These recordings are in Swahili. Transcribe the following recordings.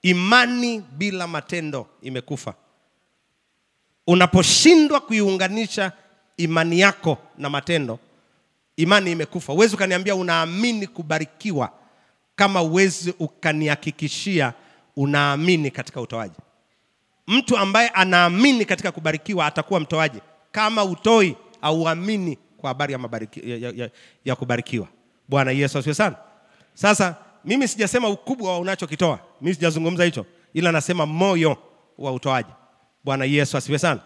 Imani bila matendo imekufa. Unaposhindwa kuiunganisha imani yako na matendo, imani imekufa. Huwezi ukaniambia unaamini kubarikiwa kama huwezi ukanihakikishia unaamini katika utoaji. Mtu ambaye anaamini katika kubarikiwa atakuwa mtoaji. Kama utoi au amini kwa habari ya kubarikiwa. Bwana Yesu asifiwe sana. Sasa mimi sijasema ukubwa wa unachokitoa. Mimi sijazungumza hicho. Ila nasema moyo wa utoaji. Bwana Yesu asifiwe sana.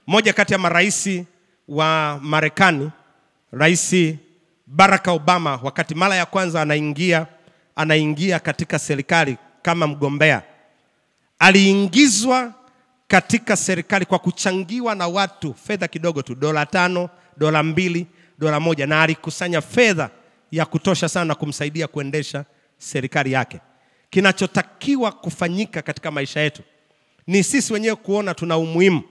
Mmoja kati ya maraisi wa Marekani, Rais Barack Obama, wakati mara ya kwanza anaingia katika serikali kama mgombea, aliingizwa katika serikali kwa kuchangiwa na watu fedha kidogo tu, $5, $2, $1, na alikusanya fedha ya kutosha sana kumsaidia kuendesha serikali yake. Kinachotakiwa kufanyika katika maisha yetu ni sisi wenyewe kuona tuna umuhimu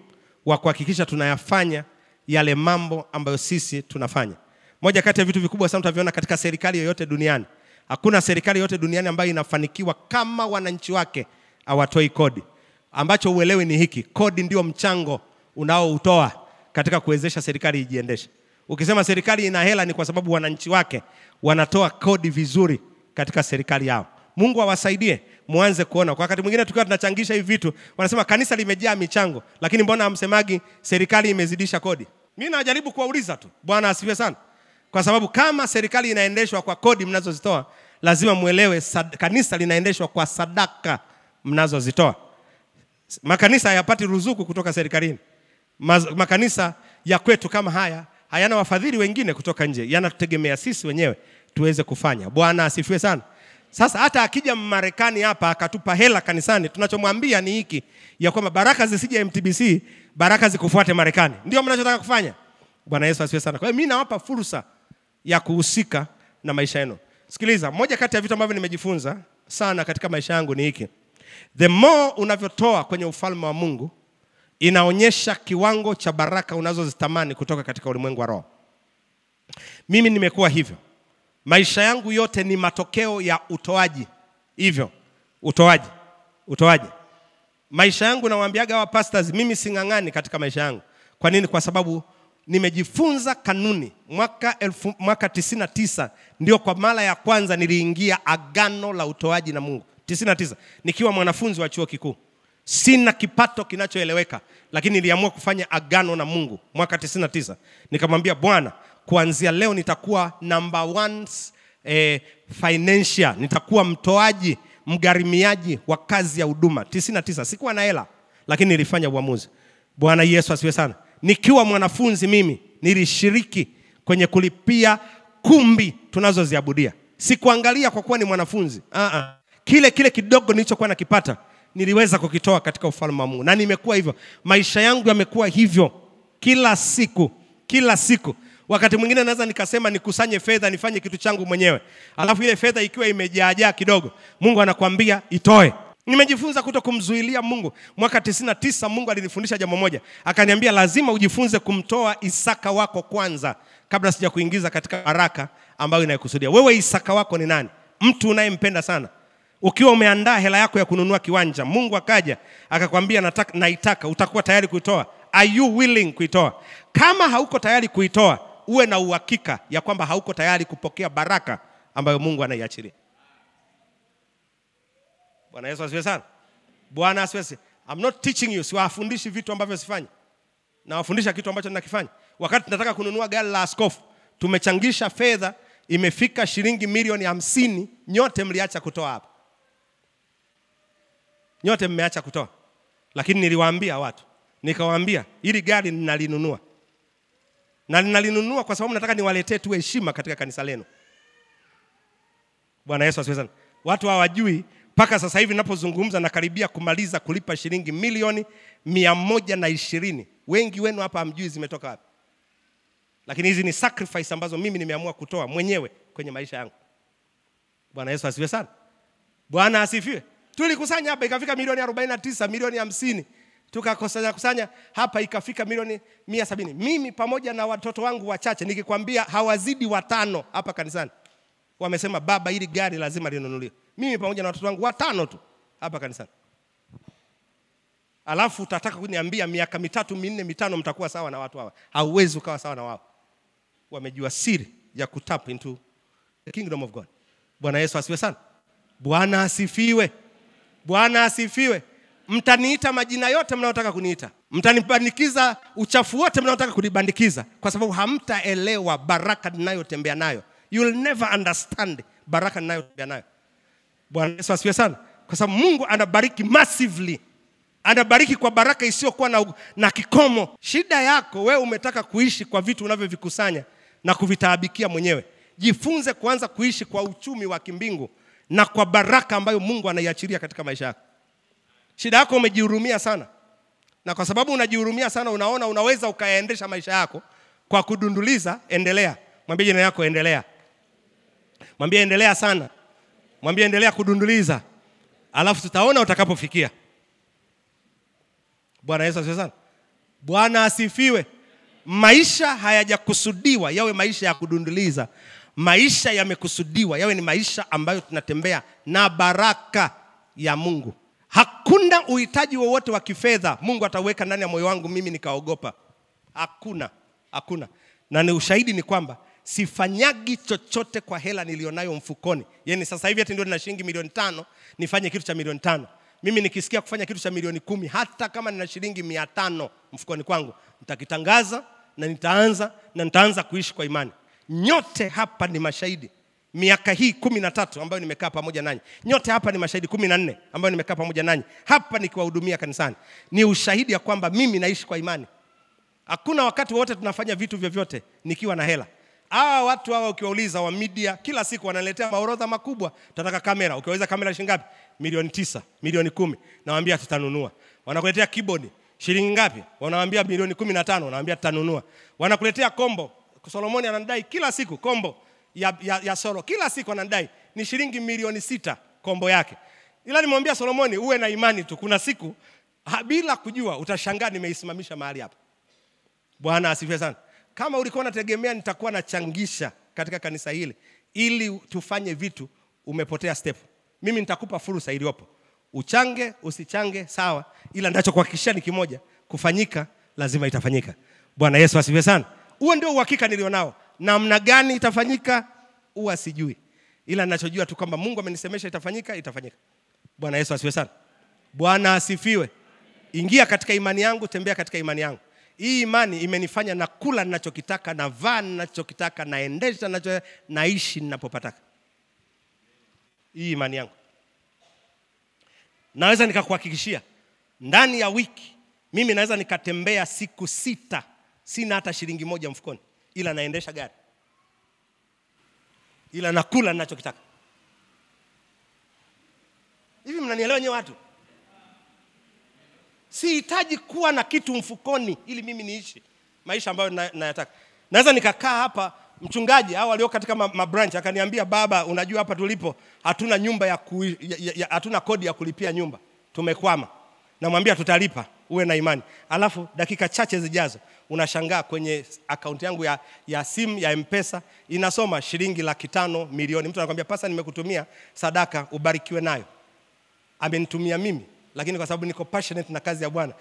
wa kuhakikisha tunayafanya yale mambo ambayo sisi tunafanya. Moja kati ya vitu vikubwa sana tutaviona katika serikali yoyote duniani. Hakuna serikali yoyote duniani ambayo inafanikiwa kama wananchi wake hawatoi kodi. Ambacho uelewi ni hiki, kodi ndio mchango unaoutoa katika kuwezesha serikali ijiendeshe. Ukisema serikali ina hela ni kwa sababu wananchi wake wanatoa kodi vizuri katika serikali yao. Mungu awasaidie muanze kuona. Kwa wakati mwingine tukiwa tunachangisha hivi vitu, wanasema kanisa limejaa michango, lakini mbona hamsemagi serikali imezidisha kodi? Mimi najaribu kuwauliza tu. Bwana asifiwe sana. Kwa sababu kama serikali inaendeshwa kwa kodi mnazozitoa, lazima muelewe kanisa linaendeshwa kwa sadaka mnazozitoa. Makanisa hayapati ruzuku kutoka serikalini. Makanisa ya kwetu kama haya hayana wafadhili wengine kutoka nje. Yanatutegemea sisi wenyewe tuweze kufanya. Bwana asifiwe sana. Sasa hata akija Marekani hapa akatupa hela kanisani, tunachomwambia ni hiki, ya kwamba baraka zisije MTBC, baraka zikufuate Marekani. Ndio mnachotaka kufanya. Bwana Yesu asifiwe sana. Kwa hiyo mimi nawapa fursa ya kuhusika na maisha yenu. Sikiliza, moja kati ya vitu ambavyo nimejifunza sana katika maisha yangu ni hiki. The more unavyotoa kwenye ufalme wa Mungu, inaonyesha kiwango cha baraka unazozitamani kutoka katika ulimwengu wa roho. Mimi nimekuwa hivyo. Maisha yangu yote ni matokeo ya utoaji. Hivyo, utoaji. Maisha yangu nawaambiaga hawa pastors, mimi singangani katika maisha yangu. Kwa nini? Kwa sababu nimejifunza kanuni. Mwaka 99 ndio kwa mara ya kwanza niliingia agano la utoaji na Mungu. 99 nikiwa mwanafunzi wa chuo kikuu. Sina kipato kinachoeleweka, lakini niliamua kufanya agano na Mungu mwaka 99. Nikamwambia Bwana, kuanzia leo nitakuwa number 1 financial, nitakuwa mtoaji, mgharimiaji wa kazi ya huduma. 99 sikuwa na hela, lakini nilifanya uamuzi. Bwana Yesu asifiwe sana. Nikiwa mwanafunzi mimi nilishiriki kwenye kulipia kumbi tunazoziabudia. Sikuangalia kwa kuwa ni mwanafunzi. Kile kidogo nilichokuwa nakipata niliweza kukitoa katika ufalme wa Mungu. Na nimekuwa hivyo. Maisha yangu yamekuwa hivyo kila siku. Wakati mwingine naweza nikasema nikusanye fedha nifanye kitu changu mwenyewe. Alafu ile fedha ikiwa imejaa kidogo, Mungu anakuambia itoe. Nimejifunza kutokumzuilia Mungu. Mwaka 99 Mungu alinifundisha jambo moja. Akaniambia lazima ujifunze kumtoa Isaka wako kwanza kabla sija kuingiza katika baraka ambayo inayokusudia. Wewe Isaka wako ni nani? Mtu unayempenda sana. Ukiwa umeandaa hela yako ya kununua kiwanja, Mungu akaja akakwambia naitaka, utakuwa tayari kuitoa? Are you willing kuitoa? Kama hauko tayari kuitoa, uwe na uhakika ya kwamba hauko tayari kupokea baraka ambayo Mungu anaiachilia. Bwana Yesu asifiwe sana. Bwana asifiwe. I'm not teaching you, siwafundishi vitu ambavyo sifanyi. Nawafundisha kitu ambacho ninakifanya. Wakati tunataka kununua gari la askofu, tumechangisha fedha, imefika shilingi milioni 50, nyote mliacha kutoa hapa. Nyote mmeacha kutoa. Lakini niliwaambia watu, nikawaambia hili gari ninalinunua. Na ninalinunua kwa sababu nataka niwaletee tu heshima katika kanisa lenu. Bwana Yesu asifiwe sana. Watu hawajui mpaka sasa hivi ninapozungumza na karibia kumaliza kulipa shilingi milioni 120. Wengi wenu hapa hamjui zimetoka wapi. Lakini hizi ni sacrifice ambazo mimi nimeamua kutoa mwenyewe kwenye maisha yangu. Bwana Yesu asifiwe sana. Bwana asifiwe. Tulikusanya hapa ikafika milioni 49, milioni 50. Tukakusanya hapa ikafika milioni 170. Mimi pamoja na watoto wangu wachache, nikikwambia hawazidi 5 hapa kanisani, wamesema baba hili gari lazima linunuliwe. Mimi pamoja na watoto wangu 5 tu. hapa kanisani. Alafu utataka kuniambia miaka 3, 4, 5 mtakuwa sawa na watu hawa. Hauwezi ukawa sawa na wao. Wamejua siri ya kutap into the kingdom of God. Bwana Yesu asifiwe sana. Bwana asifiwe. Bwana asifiwe. Mtaniita majina yote mnayotaka kuniita. Mtanibandikiza uchafu wote mnayotaka kunibandikiza, kwa sababu hamtaelewa baraka ninayotembea nayo. You will never understand baraka ninayotembea nayo. Bwana Yesu asifiwe sana. Kwa sababu Mungu anabariki massively. Anabariki kwa baraka isiyokuwa na kikomo. Shida yako wewe umetaka kuishi kwa vitu unavyovikusanya na kuvitaabikia mwenyewe. Jifunze kuanza kuishi kwa uchumi wa kimbingu na kwa baraka ambayo Mungu anaiachilia katika maisha yako. Shida yako umejihurumia sana. Na kwa sababu unajihurumia sana, unaona unaweza ukayaendesha maisha yako kwa kudunduliza. Endelea. Mwambie jina yako endelea. Mwambie endelea sana. Mwambie endelea kudunduliza. Alafu tutaona utakapofikia. Bwana Yesu asifiwe sana. Bwana asifiwe. Maisha hayajakusudiwa yawe maisha ya kudunduliza. Maisha yamekusudiwa yawe ni maisha ambayo tunatembea na baraka ya Mungu. Hakuna uhitaji wowote wa kifedha Mungu ataweka ndani ya moyo wangu mimi nikaogopa. Hakuna. Na ni ushahidi ni kwamba sifanyagi chochote kwa hela nilionayo mfukoni. Yaani sasa hivi ati ndio nina shilingi milioni 5 nifanye kitu cha milioni 5. Mimi nikisikia kufanya kitu cha milioni 10, hata kama nina shilingi 500 mfukoni kwangu, nitakitangaza na nitaanza kuishi kwa imani. Nyote hapa ni mashahidi. Miaka hii 13 ambayo nimekaa pamoja nanyi. Nyote hapa ni mashahidi 14 ambayo nimekaa pamoja nanyi. Hapa nikiwahudumia kanisani. Ni ushahidi ya kwamba mimi naishi kwa imani. Hakuna wakati wote tunafanya vitu vyovyote nikiwa na hela. Hawa watu hawa ukiwauliza wa media kila siku wanaletea maorodha makubwa. Tunataka kamera. Ukiwauliza kamera shilingi ngapi? Milioni 9, milioni 10. Nawaambia tutanunua. Wanakuletea keyboard shilingi ngapi? Wanawaambia milioni 15, nawaambia tutanunua. Wanakuletea kombo. Solomoni anadai kila siku kombo ya solo. Kila siku anadai ni shilingi milioni 6 kombo yake. Ila nimwambia Solomoni uwe na imani tu. Kuna siku bila kujua utashangaa nimeisimamisha mahali hapa. Bwana asifiwe sana. Kama ulikuwa unategemea nitakuwa nachangisha katika kanisa hili ili tufanye vitu, umepotea step. Mimi nitakupa fursa iliyopo. Uchange, usichange, sawa. Ila ninachokuhakikishia ni kimoja, kufanyika lazima itafanyika. Bwana Yesu asifiwe sana. Huo ndio uhakika nilionao. Namna gani itafanyika huwa sijui. Ila ninachojua tu kwamba Mungu amenisemesha itafanyika. Bwana Yesu asifiwe sana. Bwana asifiwe. Ingia katika imani yangu, tembea katika imani yangu. Hii imani imenifanya na kula ninachokitaka, na vaa ninachokitaka, naendesha naishi ninapopataka. Hii imani yangu. Naweza nikakuhakikishia ndani ya wiki mimi naweza nikatembea siku 6 sina hata shilingi 1 mfukoni, ila naendesha gari. Ila nakula ninachokitaka. Hivi mnanielewa nyewe watu? Sihitaji kuwa na kitu mfukoni ili mimi niishi maisha ambayo nayataka. Naweza nikakaa hapa, mchungaji au walio katika mabranch akaniambia, baba unajua hapa tulipo hatuna nyumba hatuna kodi ya kulipia nyumba. Tumekwama. Namwambia tutalipa, uwe na imani. Alafu dakika chache zijazo unashangaa kwenye account yangu ya simu ya M-Pesa inasoma shilingi 500,000 milioni. Mtu anakuambia pasa nimekutumia sadaka ubarikiwe nayo. Amenitumia mimi, lakini kwa sababu niko passionate na kazi ya Bwana,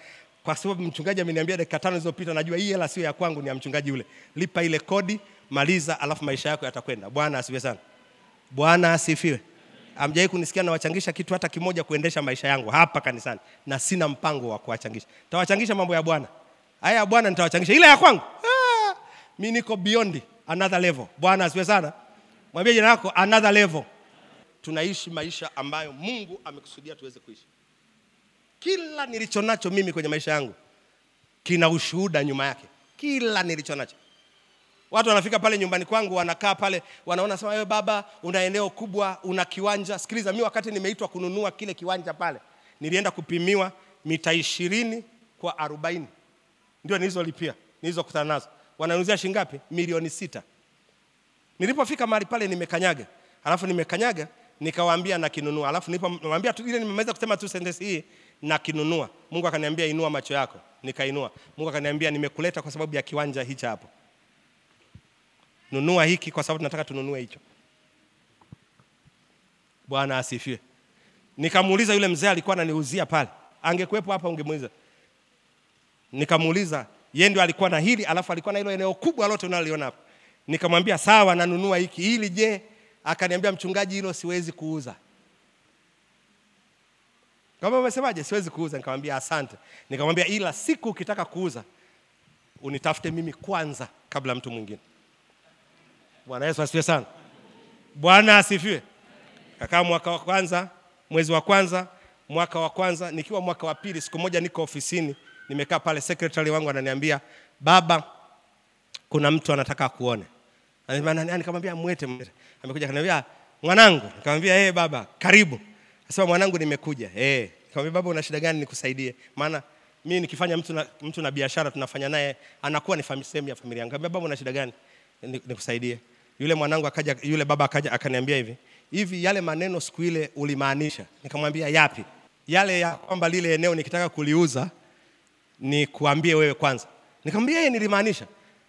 kwa sababu mchungaji ameniambia dakika 5 zilizopita, najua hii hela sio ya kwangu, ni ya mchungaji yule. Lipa ile kodi, maliza, alafu maisha yako yatakwenda. Bwana asifiwe sana. Bwana asifiwe. Hamjawahi kunisikia na wachangisha kitu hata kimoja kuendesha maisha yangu hapa kanisani, na sina mpango wa kuwachangisha. Tawachangisha mambo ya Bwana. Haya ya Bwana nitawachangisha. Ile ya kwangu, mimi niko beyond another level. Bwana asifiwe sana. Mwambie jina lako another level. Tunaishi maisha ambayo Mungu amekusudia tuweze kuishi. Kila nilichonacho mimi kwenye maisha yangu kina ushuhuda nyuma yake. Kila nilichonacho. Watu wanafika pale nyumbani kwangu, wanakaa pale, wanaona sema wewe baba una eneo kubwa, una kiwanja. Sikiliza, mimi wakati nimeitwa kununua kile kiwanja pale, nilienda kupimiwa mita 20 kwa 40. Ndio nilizolipia, nilizokutana nazo. Wananiuzia shilingi ngapi? Milioni 6. Nilipofika mahali pale nimekanyaga. Alafu nimekanyaga, nikawaambia na kinunua. Alafu nilipomwambia tu ile nimemaliza kusema tu sentence hii na kinunua, Mungu akaniambia inua macho yako. Nikainua. Mungu akaniambia nimekuleta kwa sababu ya kiwanja hicho hapo. Nunua hiki kwa sababu tunataka tununue hicho. Bwana asifiwe. Nikamuuliza yule mzee alikuwa ananiuzia pale. Angekuepo hapa ungemuuliza. Nikamuuliza, yeye ndio alikuwa na hili, alafu alikuwa na hilo eneo kubwa lote unaliona hapa. Nikamwambia sawa, nanunua hiki. Hili je? Akaniambia mchungaji, hilo siwezi kuuza. Kama umesemaje siwezi kuuza? Nikamwambia asante. Nikamwambia ila siku ukitaka kuuza unitafute mimi kwanza kabla mtu mwingine. Bwana Yesu asifiwe sana. Bwana asifiwe. Kaka mwaka wa kwanza, mwezi wa kwanza, mwaka wa kwanza, nikiwa mwaka wa pili, siku moja niko ofisini, nimekaa pale, secretary wangu ananiambia, baba, kuna mtu anataka kuone. Nikamwambia mwete. Amekuja akaniambia, mwanangu. Nikamwambia baba, karibu. Akasema mwanangu nimekuja. Nikamwambia baba, una shida gani nikusaidie? Maana mimi nikifanya mtu na biashara tunafanya naye anakuwa ni sehemu ya familia yangu. Nikamwambia baba, una shida gani nikusaidie? Yule mwanangu akaja, yule baba akaja akaniambia hivi yale maneno siku ile ulimaanisha? Nikamwambia yapi? Yale ya kwamba lile eneo nikitaka kuliuza ni kuambie wewe kwanza. Nikamwambia nilimaanisha.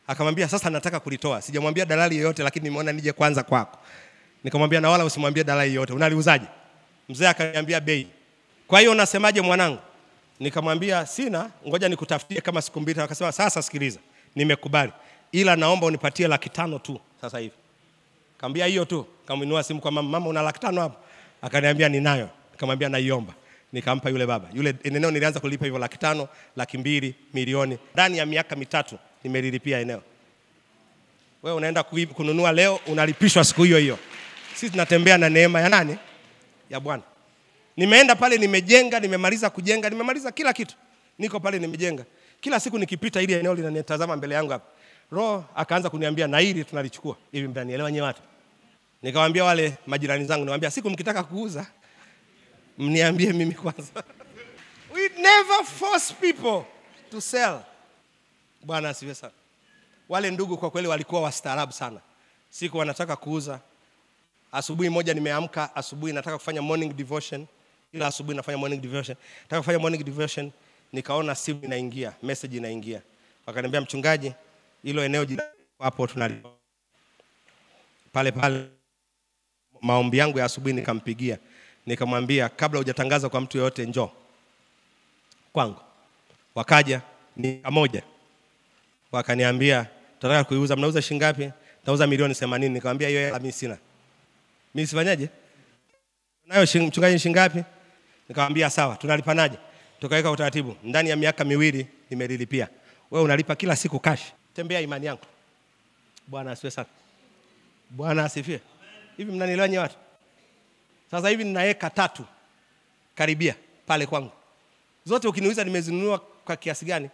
Akamwambia sasa nataka kulitoa. Sijamwambia dalali yoyote, lakini nimeona nije kwanza kwako. Nikamwambia na wala usimwambie dalali yoyote. Unaliuzaje? Mzee akaniambia bei. Kwa hiyo unasemaje mwanangu? Nikamwambia sina, ngoja nikutafutie kama siku mbili. Akasema sasa sikiliza, nimekubali, ila naomba unipatie 500,000 tu sasa hivi. Nikamwambia hiyo tu. Kamuinua simu kwa mama, una 500,000 hapo? Akaniambia ninayo. Nikamwambia naiomba. Nikampa yule baba. Yule eneo nilianza kulipa hivyo 500,000, 200,000, milioni. Ndani ya miaka 3 nimelilipia eneo. Wewe unaenda kununua leo, unalipishwa siku hiyo hiyo. Sisi tunatembea na neema ya nani? Ya Bwana. Nimeenda pale, nimejenga, nimemaliza kujenga, nimemaliza kila kitu. Niko pale nimejenga. Kila siku nikipita ile eneo linanitazama mbele yangu hapa. Roho akaanza kuniambia na hili tunalichukua. Hivi mtanielewa nyewe watu? Nikamwambia wale majirani zangu, niwaambia siku mkitaka kuuza mniambie mimi kwanza. We never force people to sell. Bwana asifiwe sana. Wale ndugu kwa kweli walikuwa wastaarabu sana. Siku wanataka kuuza. Asubuhi moja nimeamka, asubuhi nataka kufanya morning devotion. Ila asubuhi nafanya morning devotion. Nataka kufanya morning devotion, nikaona simu inaingia, message inaingia. Wakaniambia mchungaji, hilo eneo hapo tunalipa. Pale maombi yangu ya asubuhi nikampigia. Nikamwambia kabla hujatangaza kwa mtu yote njoo kwangu. Wakaja ni pamoja. Wakaniambia tunataka kuiuza, mnauza shilingi ngapi? Nauza milioni 80. Nikamwambia hiyo hela mimi sina. Mimi sifanyaje? Nayo mchungaji shilingi ngapi? Nikamwambia sawa, tunalipanaje? Tukaweka utaratibu. Ndani ya miaka 2 nimelilipia. Wewe unalipa kila siku cash. Tembea imani yangu. Bwana asifiwe sana. Bwana asifiwe. Hivi mnanielewa nyewe watu? Sasa hivi nina eka 3 karibia pale kwangu. Zote ukiniuliza nimezinunua kwa kiasi gani?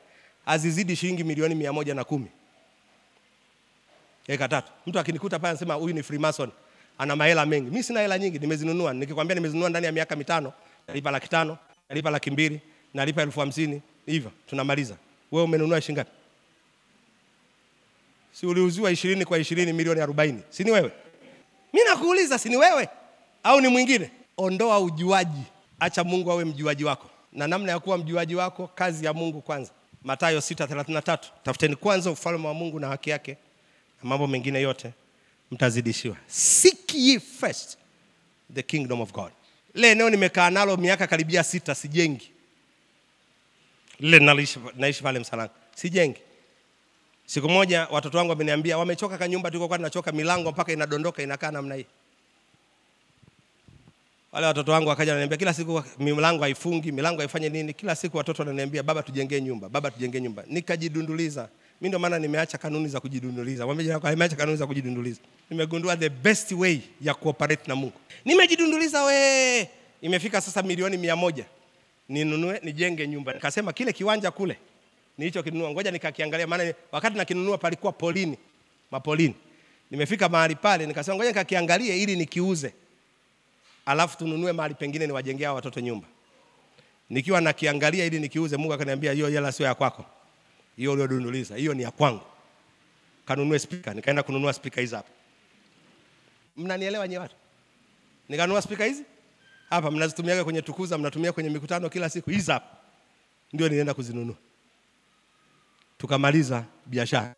Azizidi shilingi milioni 110. Eka 3. Mtu akinikuta pale anasema huyu ni Freemason. Ana mahela mengi. Mimi sina hela nyingi, nimezinunua. Nikikwambia nimezinunua ndani ya miaka 5, nalipa 500,000, nalipa 200,000, nalipa 50,000, hivyo tunamaliza. Wewe umenunua shilingi ngapi? Si uliuziwa 20 kwa 20 milioni 40. Si ni wewe? Mimi nakuuliza, si ni wewe au ni mwingine? Ondoa ujuaji. Acha Mungu awe mjuaji wako. Na namna ya kuwa mjuaji wako, kazi ya Mungu kwanza. Mathayo 6:33. Tafuteni kwanza ufalme wa Mungu na haki yake, na mambo mengine yote mtazidishiwa. Seek ye first the kingdom of God. Le eneo nimekaa nalo miaka karibia 6 sijengi. Le naishi pale Msalanga. Sijengi. Siku moja watoto wangu wameniambia wamechoka kwa nyumba tuko kwa tunachoka, milango mpaka inadondoka inakaa namna hii. Wale watoto wangu wakaja wananiambia kila siku milango haifungi, milango haifanye nini? Kila siku watoto wananiambia baba tujengee nyumba, baba tujengee nyumba. Nikajidunduliza. Mimi ndio maana nimeacha kanuni za kujidunduliza. Wameje kwa nimeacha kanuni za kujidunduliza. Nimegundua the best way ya cooperate na Mungu. Nimejidunduliza we. Imefika sasa milioni 100. Ninunue nijenge nyumba. Nikasema kile kiwanja kule nilicho kinunua, ngoja nikakiangalia, maana wakati nakinunua palikuwa polini, mapolini. Nimefika mahali pale nikasema ngoja nikakiangalie ili nikiuze. Alafu tununue mahali pengine niwajengea watoto nyumba. Nikiwa nakiangalia ili nikiuze, Mungu akaniambia hiyo hela sio ya kwako. Hiyo uliyodunduliza, hiyo ni ya kwangu. Kanunue speaker, nikaenda kununua speaker hizi hapa. Mnanielewa nyewe watu? Nikanunua speaker hizi? Hapa mnazitumia kwenye tukuza, mnatumia kwenye mikutano kila siku. Hizi hapa ndio nilienda kuzinunua. Tukamaliza biashara.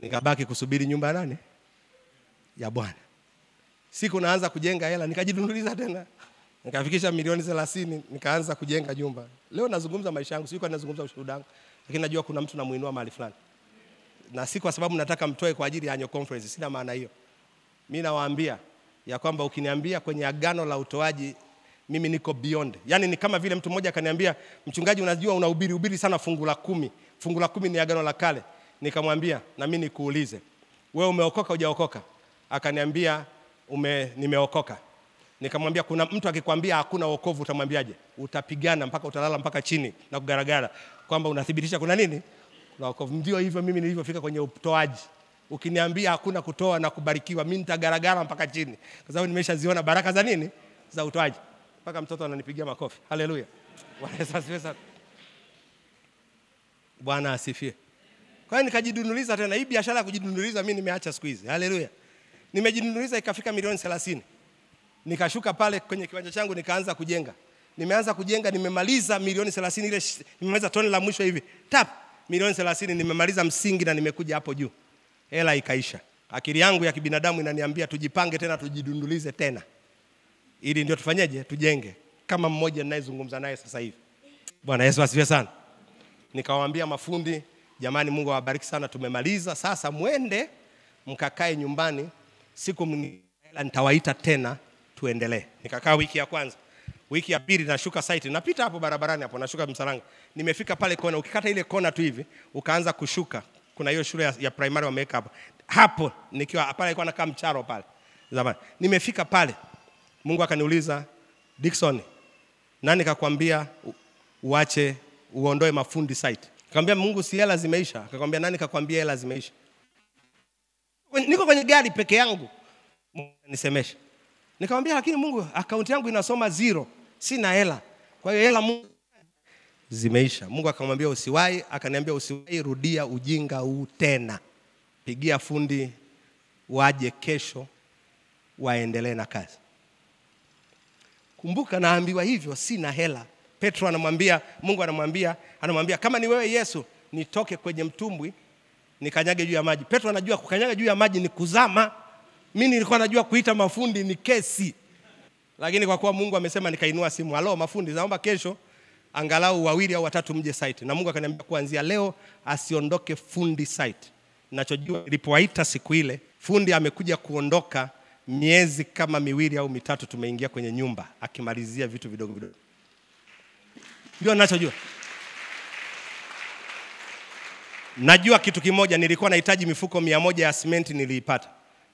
Nikabaki kusubiri nyumba ya nani? Ya Bwana. Siku naanza kujenga hela nikajidunduliza tena. Nikafikisha milioni 30, nikaanza kujenga nyumba. Leo nazungumza maisha yangu, sio kwa nazungumza ushuhuda wangu, lakini najua kuna mtu namuinua mahali fulani. Na si kwa sababu nataka mtoe kwa ajili ya annual conference, sina maana hiyo. Mimi nawaambia ya kwamba ukiniambia kwenye agano la utoaji, mimi niko beyond. Yaani ni kama vile mtu mmoja akaniambia, mchungaji unajua unahubiri sana fungu la 10. Fungu la 10 ni agano la kale. Nikamwambia na mimi nikuulize, wewe umeokoka hujaokoka? Akaniambia nimeokoka. Nikamwambia kuna mtu akikwambia hakuna wokovu utamwambiaje? Utapigana mpaka utalala mpaka chini na kugaragara kwamba unathibitisha kuna nini? Kuna wokovu. Ndio hivyo mimi nilivyofika kwenye utoaji. Ukiniambia hakuna kutoa na kubarikiwa, mimi nitagaragara mpaka chini. Kwa sababu nimeshaziona baraka za nini? Za utoaji. Mpaka mtoto ananipigia makofi. Haleluya. Bwana Yesu asifiwe sana. Bwana asifiwe. Kwa hiyo nikajidunuliza tena. Hii biashara ya kujidunuliza mimi nimeacha siku hizi. Haleluya. Nimejidunuliza ikafika milioni 30. Nikashuka pale kwenye kiwanja changu nikaanza kujenga. Nimeanza kujenga, nimemaliza milioni 30 ile, nimemaliza tone la mwisho hivi. Tap, milioni 30 nimemaliza msingi na nimekuja hapo juu. Hela ikaisha. Akili yangu ya kibinadamu inaniambia tujipange tena, tujidundulize tena. Ili ndio tufanyeje? Tujenge. Kama mmoja ninayezungumza naye sasa hivi. Bwana Yesu asifiwe sana. Nikawaambia mafundi, jamani Mungu awabariki sana, tumemaliza. Sasa muende mkakae nyumbani, siku hela nitawaita tena tuendelee. Nikakaa wiki ya kwanza. Wiki ya pili nashuka site, napita hapo barabarani hapo, nashuka Msalanga. Nimefika pale kona, ukikata ile kona tu hivi, ukaanza kushuka. Kuna hiyo shule ya primary wameweka hapo. Hapo nikiwa pale alikuwa anakaa mcharo pale. Zamani. Nimefika pale. Mungu akaniuliza, Dickson, nani kakwambia uache uondoe mafundi site? Nikamwambia Mungu, si hela zimeisha. Akakwambia nani kakwambia hela zimeisha? Niko kwenye gari peke yangu. Nisemeshe. Nikamwambia lakini Mungu, akaunti yangu inasoma 0. Sina hela. Kwa hiyo hela Mungu zimeisha. Mungu akamwambia usiwahi, akaniambia usiwahi rudia ujinga huu tena. Pigia fundi waje kesho waendelee na kazi. Kumbuka naambiwa hivyo, sina hela. Petro anamwambia, Mungu anamwambia kama ni wewe Yesu, nitoke kwenye mtumbwi nikanyage juu ya maji. Petro anajua kukanyaga juu ya maji ni kuzama. Mimi nilikuwa najua kuita mafundi ni kesi. Lakini kwa kuwa Mungu amesema, nikainua simu. Halo mafundi, naomba kesho angalau 2 au 3 mje site. Na Mungu akaniambia kuanzia leo asiondoke fundi site. Ninachojua nilipowaita siku ile, fundi amekuja kuondoka miezi kama 2 au 3 tumeingia kwenye nyumba akimalizia vitu vidogo vidogo. Ndio ninachojua. Najua kitu kimoja, nilikuwa nahitaji mifuko 100 ya simenti, niliipata.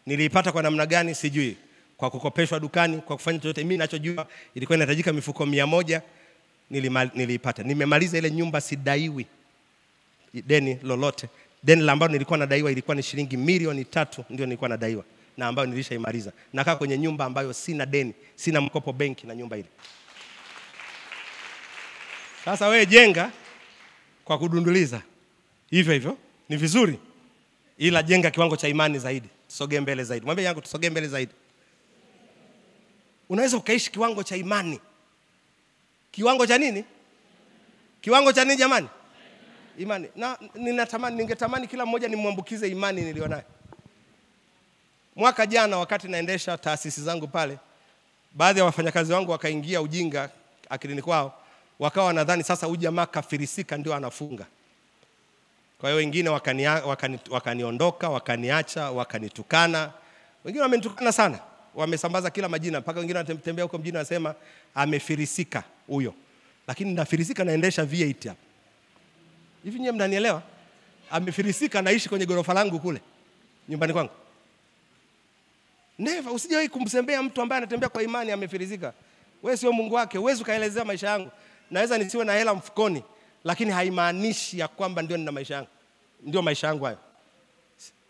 Niliipata kwa namna gani sijui. Kwa kukopeshwa dukani, kwa kufanya chochote. Mimi ninachojua ilikuwa inahitajika mifuko 100, niliipata. Nimemaliza ile nyumba, sidaiwi deni lolote. Deni ambalo nilikuwa nadaiwa ilikuwa ni shilingi milioni 3 ndio nilikuwa nadaiwa, na ambayo nilishaimaliza. Nakaa kwenye nyumba ambayo sina deni, sina mkopo benki na nyumba ile. Sasa wewe jenga kwa kudunduliza. Hivyo hivyo ni vizuri, ila jenga kiwango cha imani zaidi. Tusogee mbele zaidi. Mwambie yangu tusogee mbele zaidi. Unaweza ukaishi kiwango cha imani. Kiwango cha nini? Kiwango cha nini jamani? Imani. Na ningetamani kila mmoja nimwambukize imani nilionayo. Mwaka jana wakati naendesha taasisi zangu pale, baadhi ya wafanyakazi wangu wakaingia ujinga akilini kwao, wakawa nadhani sasa huyu jamaa kafirisika ndio anafunga. Kwa hiyo wengine wakaniondoka, wakaniacha, wakanitukana. Wengine wamenitukana sana. Wamesambaza kila majina, mpaka wengine wanatembea huko mjini wanasema amefirisika huyo. Lakini nafirisika naendesha V8 hapa. Hivi nyinyi mnanielewa? Amefirisika naishi kwenye gorofa langu kule nyumbani kwangu. Never, usijawahi kumsembea mtu ambaye anatembea kwa imani amefirisika. Wewe sio Mungu wake, huwezi kaelezea maisha yangu. Naweza nisiwe na hela mfukoni, lakini haimaanishi ya kwamba ndio nina maisha yangu. Ndio maisha yangu hayo.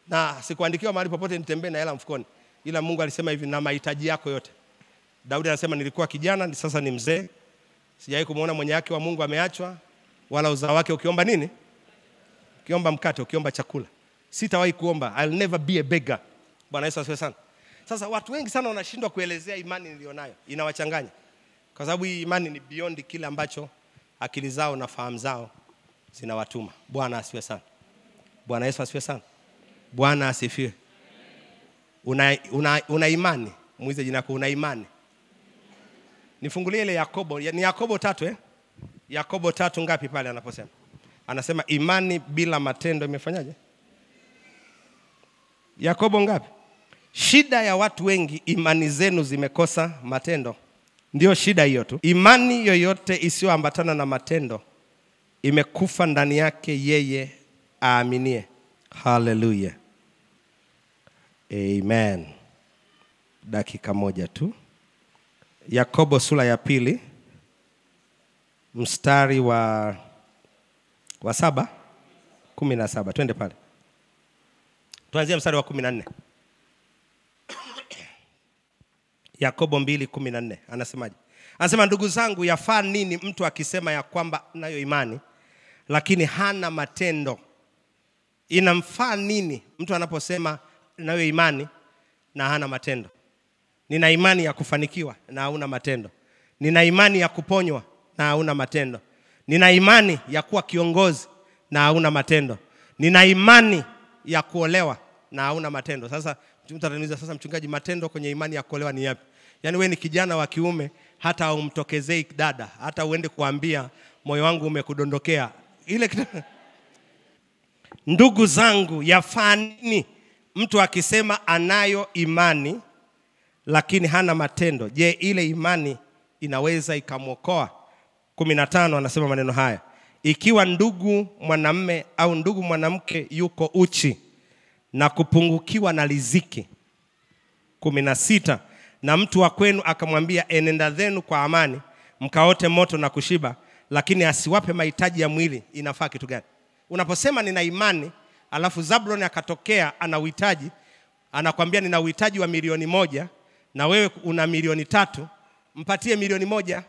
Na sikuandikiwa mahali popote nitembee na hela mfukoni. Ila Mungu alisema hivi, na mahitaji yako yote. Daudi anasema nilikuwa kijana, sasa ni mzee. Sijawahi kumuona mwenye haki wa Mungu ameachwa, wala uzao wake ukiomba nini? Ukiomba mkate, ukiomba chakula. Sitawahi kuomba. I'll never be a beggar. Bwana Yesu asifiwe sana. Sasa watu wengi sana wanashindwa kuelezea imani nilionayo. Inawachanganya. Kwa sababu hii imani ni beyond kile ambacho akili zao na fahamu zao zinawatuma. Bwana asifiwe sana. Bwana Yesu asifiwe sana. Bwana asifiwe. Una imani? Muulize jina lako, una imani? Nifungulie ile Yakobo. Ni Yakobo 3 Yakobo 3 ngapi pale anaposema? Anasema imani bila matendo imefanyaje? Yakobo ngapi? Shida ya watu wengi, imani zenu zimekosa matendo. Ndio shida hiyo tu. Imani yoyote isiyoambatana na matendo imekufa ndani yake yeye aaminie. Hallelujah. Amen. Dakika moja tu. Yakobo sura ya 2 mstari wa 17. Twende pale. Tuanzie mstari wa 14. Yakobo 2:14 anasemaje? Anasema ndugu zangu, yafaa nini mtu akisema ya kwamba nayo imani lakini hana matendo? Inamfaa nini mtu anaposema nayo imani na hana matendo? Nina imani ya kufanikiwa na hauna matendo. Nina imani ya kuponywa na hauna matendo. Nina imani ya kuwa kiongozi na hauna matendo. Nina imani ya kuolewa na hauna matendo. Sasa mtu ataniuliza, sasa mchungaji, matendo kwenye imani ya kuolewa ni yapi? Yaani wewe ni kijana wa kiume, hata umtokezei dada, hata uende kuambia moyo wangu umekudondokea ile kitu. Ndugu zangu, yafaa nini mtu akisema anayo imani lakini hana matendo? Je, ile imani inaweza ikamwokoa? 15 anasema maneno haya: ikiwa ndugu mwanamume au ndugu mwanamke yuko uchi na kupungukiwa na riziki. 16 na mtu wa kwenu akamwambia, enenda zenu kwa amani, mkaote moto na kushiba, lakini asiwape mahitaji ya mwili, inafaa kitu gani? Unaposema nina imani, alafu Zablon akatokea ana uhitaji, anakuambia nina uhitaji wa milioni 1 na wewe una milioni 3, mpatie milioni 1.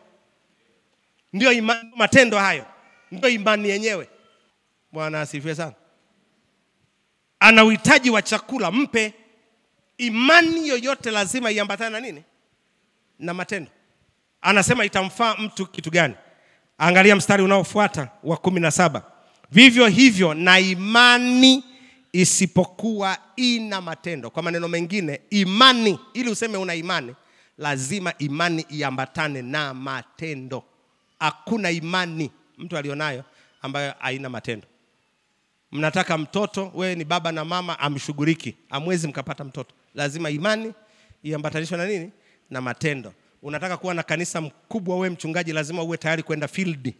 Ndio imani, matendo hayo. Ndio imani yenyewe. Bwana asifiwe sana. Ana uhitaji wa chakula, mpe. Imani yoyote lazima iambatane na nini? Na matendo. Anasema itamfaa mtu kitu gani? Angalia mstari unaofuata wa 17. Vivyo hivyo na imani isipokuwa ina matendo. Kwa maneno mengine, imani, ili useme una imani, lazima imani iambatane na matendo. Hakuna imani mtu alionayo ambayo haina matendo. Mnataka mtoto, wewe ni baba na mama, amshughuliki, amwezi mkapata mtoto. Lazima imani iambatanishwe na nini? Na matendo. Unataka kuwa na kanisa mkubwa, wewe mchungaji, lazima uwe tayari kwenda field,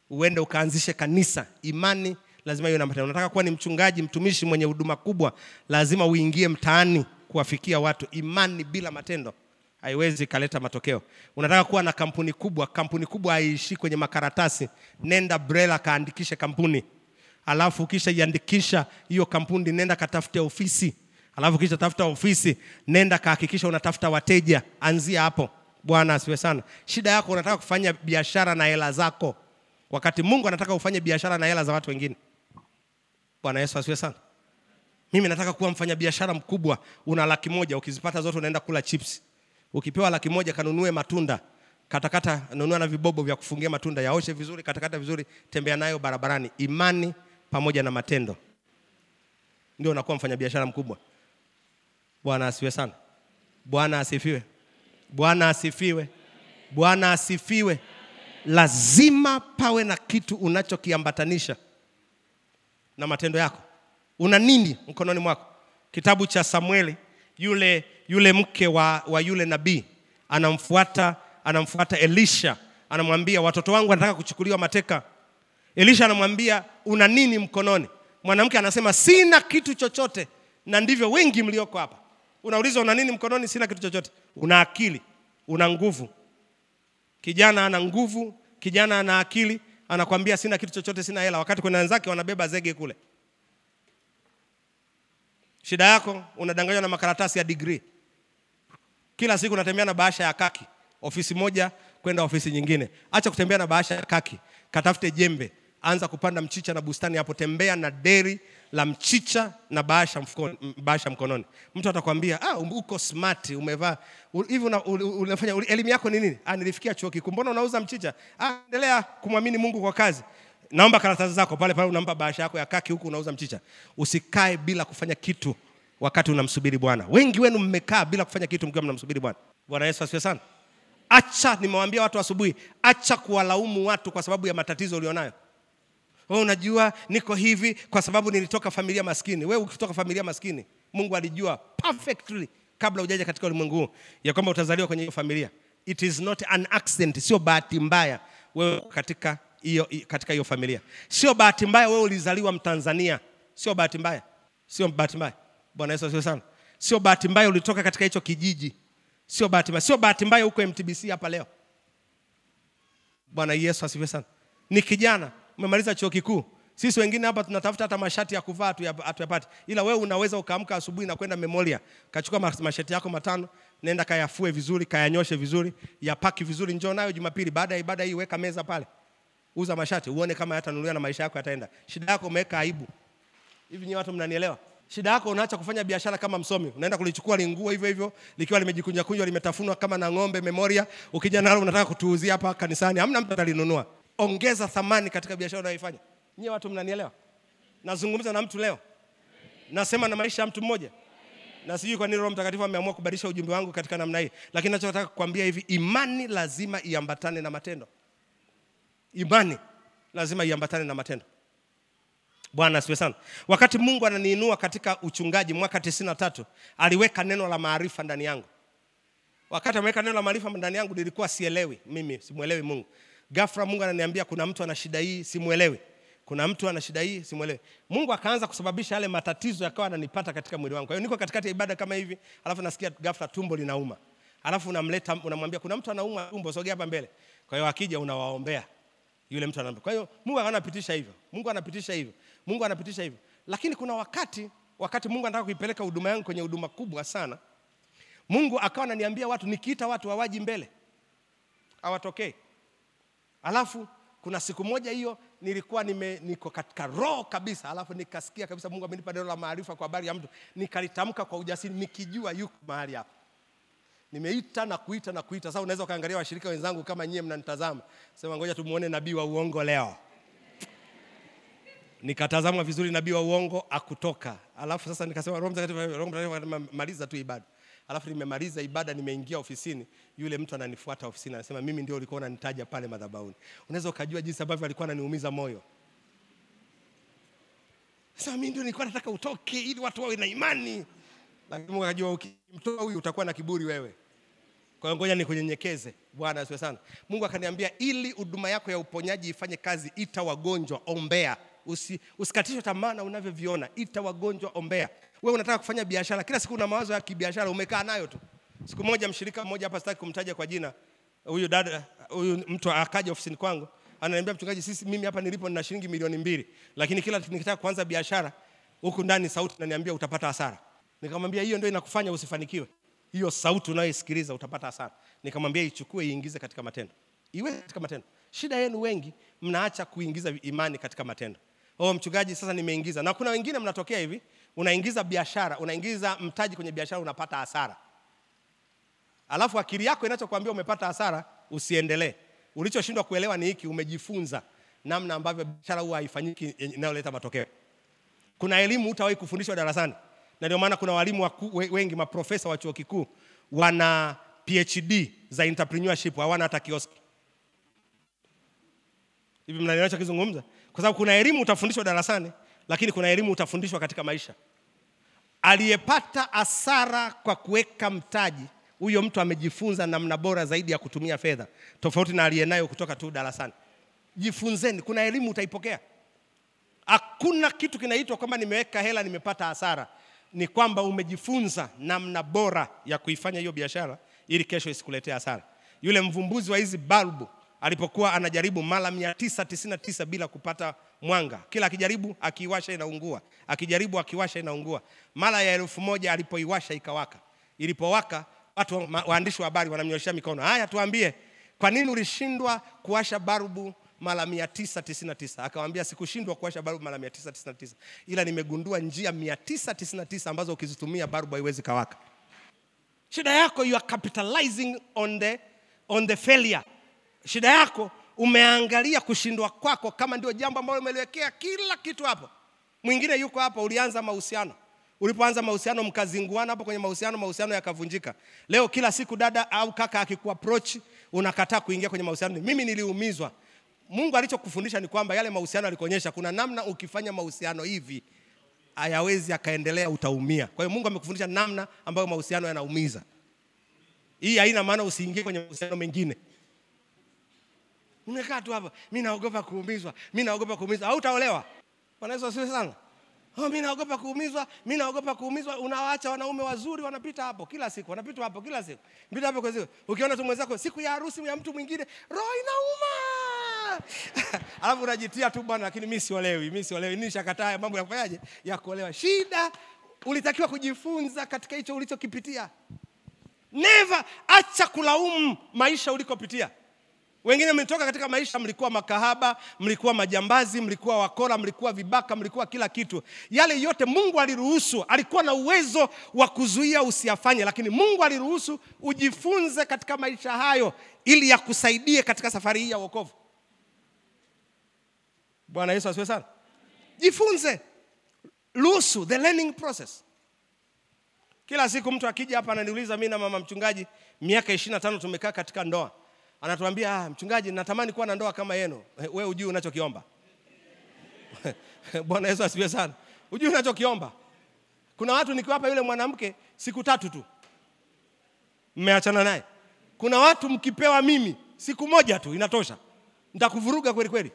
uende ukaanzishe kanisa. Imani lazima iwe na matendo. Unataka kuwa ni mchungaji, mtumishi mwenye huduma kubwa, lazima uingie mtaani kuwafikia watu. Imani bila matendo haiwezi kaleta matokeo. Unataka kuwa na kampuni kubwa haiishi kwenye makaratasi. Nenda BRELA kaandikishe kampuni. Alafu kisha iandikisha hiyo kampuni, nenda katafute ofisi. Alafu kisha tafuta ofisi, nenda kahakikisha unatafuta wateja. Anzia hapo. Bwana asiwe sana. Shida yako unataka kufanya biashara na hela zako, wakati Mungu anataka ufanye biashara na hela za watu wengine. Bwana Yesu asiwe sana. Mimi nataka kuwa mfanya biashara mkubwa. Una 100,000, ukizipata zote unaenda kula chips. Ukipewa 100,000, kanunue matunda. Katakata, nunua na vibobo vya kufungia matunda, yaoshe vizuri, katakata vizuri, tembea nayo barabarani. Imani pamoja na matendo, ndio unakuwa mfanya biashara mkubwa. Bwana asifiwe sana. Bwana asifiwe. Bwana asifiwe. Bwana asifiwe. Lazima pawe na kitu unachokiambatanisha na matendo yako. Una nini mkononi mwako? Kitabu cha Samueli, yule mke wa yule nabii anamfuata Elisha, anamwambia watoto wangu wanataka kuchukuliwa mateka. Elisha anamwambia una nini mkononi? Mwanamke anasema sina kitu chochote. Na ndivyo wengi mlioko hapa. Unauliza una nini mkononi? Sina kitu chochote. Una akili, una nguvu. Kijana ana nguvu, kijana ana akili, anakuambia sina kitu chochote, sina hela, wakati kuna wenzake wanabeba zege kule. Shida yako unadanganywa na makaratasi ya degree. Kila siku unatembea na bahasha ya kaki, ofisi moja kwenda ofisi nyingine. Acha kutembea na bahasha ya kaki, katafute jembe, anza kupanda mchicha na bustani hapo, tembea na deri la mchicha na bahasha mkononi. Mtu atakwambia, uko smart, umevaa hivi, unafanya elimu yako ni nini? Nilifikia chuo kikuu. Mbona unauza mchicha? Endelea kumwamini Mungu kwa kazi. Naomba karatasi zako pale unampa bahasha yako ya kaki, huku unauza mchicha. Usikae bila kufanya kitu wakati unamsubiri Bwana. Wengi wenu mmekaa bila kufanya kitu mkiwa mnamsubiri Bwana. Bwana Yesu asifiwe sana. Acha, nimewaambia watu asubuhi, acha kuwalaumu watu kwa sababu ya matatizo ulionayo. Wewe unajua niko hivi kwa sababu nilitoka familia maskini. Wewe ukitoka familia maskini, Mungu alijua perfectly kabla hujaja katika ulimwengu huu ya kwamba utazaliwa kwenye hiyo familia. It is not an accident, sio bahati mbaya wewe katika hiyo familia. Sio bahati mbaya wewe ulizaliwa Mtanzania. Sio bahati mbaya. Sio bahati mbaya. Bwana Yesu asifiwe sana. Sio bahati mbaya ulitoka katika hicho kijiji. Sio bahati mbaya. Sio bahati mbaya uko MTBC hapa leo. Bwana Yesu asifiwe sana. Ni kijana, umemaliza chuo kikuu. Sisi wengine hapa tunatafuta hata mashati ya kuvaa hatuyapati. Ila wewe unaweza ukaamka asubuhi na kwenda Memoria, kachukua mashati yako 5, nenda kayafue vizuri, kayanyoshe vizuri, yapaki vizuri, njoo nayo Jumapili baada ya ibada hii weka meza pale. Uza mashati, uone kama yatanunuliwa na maisha yako yataenda. Shida yako umeweka aibu. Hivi nyinyi watu mnanielewa? Shida yako unaacha kufanya biashara kama msomi. Unaenda kulichukua linguo hivyo hivyo, likiwa limejikunja kunjwa, limetafunwa kama na ng'ombe Memoria, ukija nalo unataka kutuuzia hapa kanisani. Hamna mtu atalinunua. Ongeza thamani katika biashara unayoifanya. Nyinyi watu mnanielewa? Nazungumza na mtu leo. Nasema na maisha ya mtu mmoja. Na sijui kwa nini Roho Mtakatifu ameamua kubadilisha ujumbe wangu katika namna hii. Lakini ninachotaka kukuambia hivi, imani lazima iambatane na matendo. Imani lazima iambatane na matendo. Bwana asifiwe sana. Wakati Mungu ananiinua katika uchungaji mwaka 93, aliweka neno la maarifa ndani yangu. Wakati ameweka neno la maarifa ndani yangu nilikuwa sielewi, mimi simuelewi Mungu. Ghafla Mungu ananiambia kuna mtu ana shida hii, simuelewi. Kuna mtu ana shida hii, simuelewi. Mungu akaanza kusababisha yale matatizo yakawa yananipata katika mwili wangu. Kwa hiyo niko katikati ya ibada kama hivi, alafu nasikia ghafla tumbo linauma. Alafu unamwambia kuna mtu anauma tumbo, sogea hapa mbele. Kwa hiyo akija unawaombea. Yule mtu anaomba. Kwa hiyo Mungu anapitisha hivyo. Mungu anapitisha hivyo. Mungu anapitisha hivyo. Lakini kuna wakati Mungu anataka kuipeleka huduma yangu kwenye huduma kubwa sana, Mungu akawa ananiambia watu, nikiita watu hawaji mbele, hawatokei. Alafu kuna siku moja hiyo nilikuwa niko katika roho kabisa, alafu nikasikia kabisa Mungu amenipa neno la maarifa kwa habari ya mtu, nikalitamka kwa ujasiri nikijua yuko mahali hapa. Nimeita na kuita. Sasa unaweza kaangalia washirika wenzangu kama nyie mnanitazama, sema ngoja tumuone nabii wa uongo leo. Nikatazama vizuri nabii wa uongo akutoka. Alafu sasa nikasema Roho Mtakatifu maliza tu ibada. Alafu nimemaliza ibada, nimeingia ofisini, yule mtu ananifuata ofisini anasema mimi ndio ulikuwa unanitaja pale madhabahuni. Unaweza ukajua jinsi ambavyo alikuwa ananiumiza moyo. Sasa mimi ndio nilikuwa nataka utoke ili watu wawe na imani. Lakini Mungu akajua ukimtoa huyu utakuwa na kiburi wewe. Kwa hiyo ngoja nikunyenyekeze. Bwana asifiwe sana. Mungu akaniambia ili huduma yako ya uponyaji ifanye kazi, ita wagonjwa, ombea. Usikatishwe tamaa na unavyoviona, ita wagonjwa, ombea. Wewe unataka kufanya biashara, kila siku una mawazo ya kibiashara, umekaa nayo tu. Siku moja mshirika mmoja hapa, sitaki kumtaja kwa jina, huyu mtu akaja ofisini kwangu, ananiambia mchungaji, mimi hapa nilipo nina shilingi milioni 2, lakini kila nikitaka kuanza biashara huku ndani sauti inaniambia utapata hasara. Nikamwambia hiyo ndio inakufanya usifanikiwe. Hiyo sauti unayoisikiliza utapata hasara. Nikamwambia ichukue iingize katika matendo. Iwe katika matendo. Shida yenu wengi mnaacha kuingiza imani katika matendo. Mchungaji sasa nimeingiza. Na kuna wengine mnatokea hivi, unaingiza biashara, unaingiza mtaji kwenye biashara, unapata hasara. Alafu akili yako inachokuambia umepata hasara, usiendelee. Ulichoshindwa kuelewa ni hiki, umejifunza namna ambavyo biashara huwa haifanyiki inayoleta matokeo. Kuna elimu hutawahi kufundishwa darasani. Na ndio maana kuna walimu wengi, maprofesa wa chuo kikuu wana PhD za entrepreneurship, hawana hata kioski. Hivi mnanielewa kizungumza? Kwa sababu kuna elimu utafundishwa darasani, lakini kuna elimu utafundishwa katika maisha. Aliyepata hasara kwa kuweka mtaji, huyo mtu amejifunza namna bora zaidi ya kutumia fedha, tofauti na aliyenayo kutoka tu darasani. Jifunzeni, kuna elimu utaipokea. Hakuna kitu kinaitwa kwamba nimeweka hela nimepata hasara. Ni kwamba umejifunza namna bora ya kuifanya hiyo biashara ili kesho isikuletee hasara. Yule mvumbuzi wa hizi balbu alipokuwa anajaribu mara 999 bila kupata mwanga, kila akijaribu akiwasha inaungua, akijaribu akiwasha inaungua. Mara ya 1000 alipoiwasha ikawaka. Ilipowaka watu waandishi wa habari wanamnyoshia mikono. Haya tuambie, kwa nini ulishindwa kuwasha balbu mara 999? Akamwambia sikushindwa kuwasha balbu mara 999, ila nimegundua njia 999 ambazo ukizitumia balbu haiwezi kawaka. Shida yako you are capitalizing on the failure. Shida yako umeangalia kushindwa kwako kama ndio jambo ambalo umeliwekea kila kitu hapo. Mwingine yuko hapa, ulianza mahusiano, Ulipoanza mahusiano mkazinguana hapo kwenye mahusiano yakavunjika. Leo kila siku dada au kaka akikuapproach unakataa kuingia kwenye mahusiano. Mimi niliumizwa. Mungu alichokufundisha ni kwamba yale mahusiano alikuonyesha kuna namna ukifanya mahusiano hivi hayawezi akaendelea, utaumia. Kwa hiyo Mungu amekufundisha namna ambayo mahusiano yanaumiza. Hii haina maana usiingie kwenye mahusiano mengine. Umekaa tu hapa, mimi naogopa kuumizwa, hautaolewa. Bwana Yesu asifiwe sana. Mimi naogopa kuumizwa, unawaacha wanaume wazuri wanapita hapo kila siku, Mpita hapo kwa siku. Ukiona tu mwenzako siku ya harusi ya mtu mwingine, roho inauma. Alafu unajitia tu bwana, lakini mimi siolewi. Nishakataa mambo ya kufanyaje? Ya kuolewa. Shida ulitakiwa kujifunza katika hicho ulichokipitia. Never acha kulaumu maisha ulikopitia. Wengine mlitoka katika maisha mlikuwa makahaba, mlikuwa majambazi, mlikuwa wakora, mlikuwa vibaka, mlikuwa kila kitu. Yale yote Mungu aliruhusu, alikuwa na uwezo wa kuzuia usiyafanye, lakini Mungu aliruhusu ujifunze katika maisha hayo ili yakusaidie katika safari hii ya wokovu. Bwana Yesu asifiwe sana. Jifunze. Ruhusu the learning process. Kila siku mtu akija hapa ananiuliza, mimi na mama mchungaji miaka 25 tumekaa katika ndoa. Anatuambia, mchungaji natamani kuwa na ndoa kama yenu. Wewe hujui unachokiomba. Bwana Yesu asifiwe sana. Hujui unachokiomba. Kuna watu nikiwapa yule mwanamke siku 3 tu mmeachana naye. Kuna watu mkipewa mimi siku 1 tu inatosha. Nitakuvuruga kweli kweli.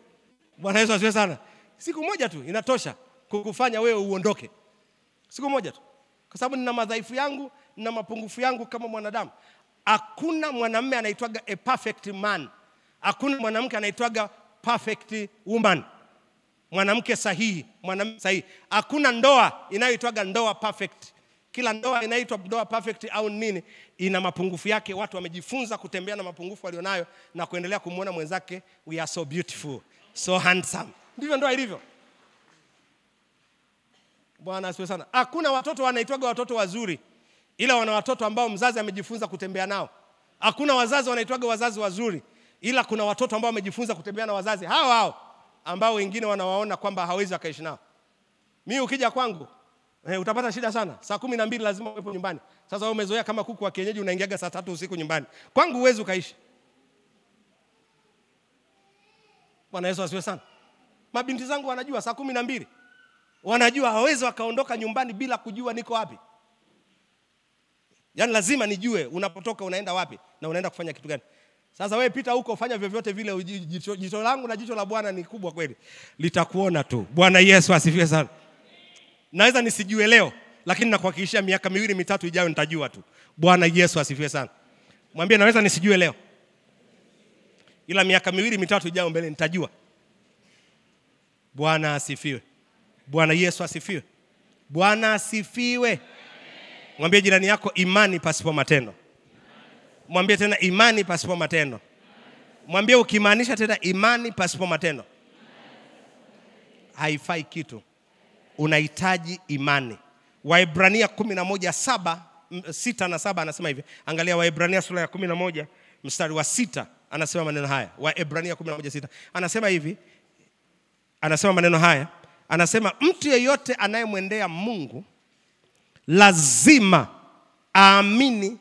Bwana Yesu asifiwe sana. Siku 1 tu inatosha kukufanya wewe uondoke. Siku 1 tu. Kwa sababu nina madhaifu yangu, nina mapungufu yangu kama mwanadamu. Hakuna mwanamume anaitwaga a perfect man. Hakuna mwanamke anaitwaga perfect woman. Mwanamke sahihi, mwanamume sahihi. Hakuna ndoa inayoitwaga ndoa perfect. Kila ndoa inaitwa ndoa perfect au nini ina mapungufu yake. Watu wamejifunza kutembea na mapungufu walionayo na kuendelea kumuona mwenzake, we are so beautiful, so handsome. Ndivyo ndoa ilivyo. Bwana asifiwe sana. Hakuna watoto wanaitwaga watoto wazuri, ila wana watoto ambao mzazi amejifunza kutembea nao. Hakuna wazazi wanaitwaga wazazi wazuri, ila kuna watoto ambao wamejifunza kutembea na wazazi hao ambao wengine wanawaona kwamba hawezi wakaishi nao. Mimi ukija kwangu utapata shida sana. Saa 12 lazima uwepo nyumbani. Sasa wewe umezoea kama kuku wa kienyeji unaingiaga saa 3 usiku nyumbani. Kwangu huwezi ukaishi. Bwana Yesu asifiwe sana. Mabinti zangu wanajua saa 12. Wanajua hawezi wakaondoka nyumbani bila kujua niko wapi. Yaani lazima nijue unapotoka unaenda wapi na unaenda kufanya kitu gani. Sasa wewe pita huko fanya vyovyote vile, jicho langu na jicho la Bwana ni kubwa kweli. Litakuona tu. Bwana Yesu asifiwe sana. Naweza nisijue leo, lakini nakuhakikishia miaka 2-3 ijayo nitajua tu. Bwana Yesu asifiwe sana. Mwambie naweza nisijue leo, ila miaka 2-3 ijayo mbele nitajua. Bwana asifiwe. Bwana Yesu asifiwe. Bwana asifiwe. Mwambie jirani yako, imani pasipo matendo. Mwambie tena, imani pasipo matendo. Mwambie ukimaanisha tena, imani pasipo matendo haifai kitu. Unahitaji imani. Waebrania 11:6 na 7 anasema hivi. Angalia Waebrania sura ya 11 mstari wa 6 anasema maneno haya. Waebrania 11:6 anasema hivi. Anasema maneno haya. Anasema mtu yeyote anayemwendea Mungu lazima aamini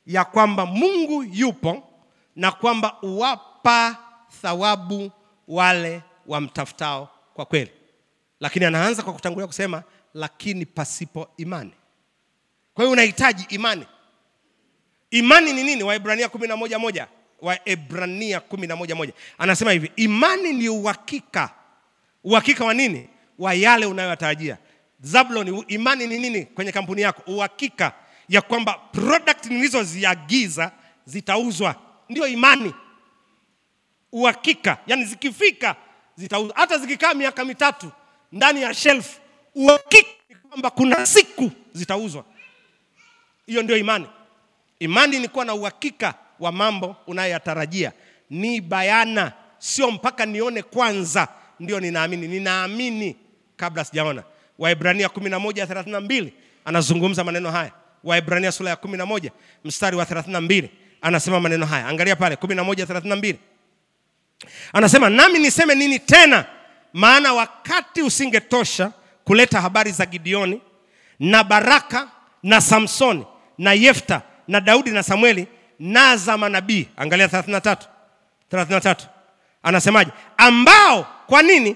ya kwamba Mungu yupo na kwamba uwapa thawabu wale wamtafutao kwa kweli. Lakini anaanza kwa kutangulia kusema lakini pasipo imani. Kwa hiyo unahitaji imani. Imani ni nini? Waebrania 11:1. Waebrania 11:1. Anasema hivi, imani ni uhakika. Uhakika wa nini? Wa yale unayotarajia. Zablon, imani ni nini kwenye kampuni yako? Uhakika ya kwamba product nilizoziagiza zitauzwa. Ndio imani. Uhakika, yani zikifika zitauzwa. Hata zikikaa miaka 3 ndani ya shelf, uhakika kwamba kuna siku zitauzwa. Hiyo ndio imani. Imani ni kuwa na uhakika wa mambo unayotarajia. Ni bayana, sio mpaka nione kwanza ndio ninaamini. Ninaamini kabla sijaona. Waebrania 11:32 anazungumza maneno haya. Waebrania sura ya 11 mstari wa 32 anasema maneno haya. Angalia pale 11:32. Anasema nami niseme nini tena? Maana wakati usingetosha kuleta habari za Gideoni na Baraka na Samsoni na Yefta na Daudi na Samueli na za manabii. Angalia 33. Anasemaje? Ambao kwa nini?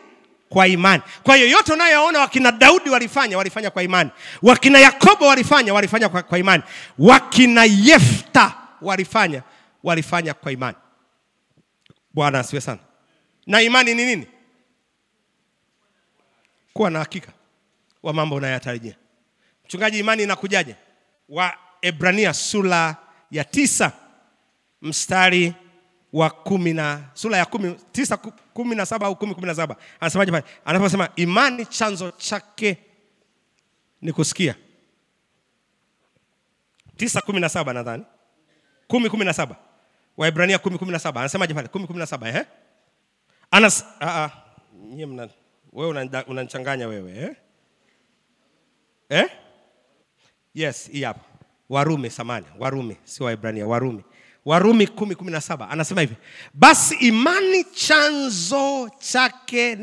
Kwa imani. Kwa hiyo yote unayoona wakina Daudi walifanya kwa imani. Wakina Yakobo walifanya kwa imani. Wakina Yefta walifanya kwa imani. Bwana asifiwe sana. Na imani ni nini? Kuwa na hakika wa mambo unayotarajia. Mchungaji, imani inakujaje? Waebrania sura ya 9 mstari wa 10 sura ya 9:17 au 10:17. Anasemaje pale? Anaposema imani chanzo chake ni kusikia. 9:17 nadhani. 10:17. Waebrania 10:17. Anasemaje pale? 10:17 wewe unanichanganya wewe Yes, hii hapa. Warumi si Waebrania, Warumi 10:17. Anasema hivi, basi imani chanzo chake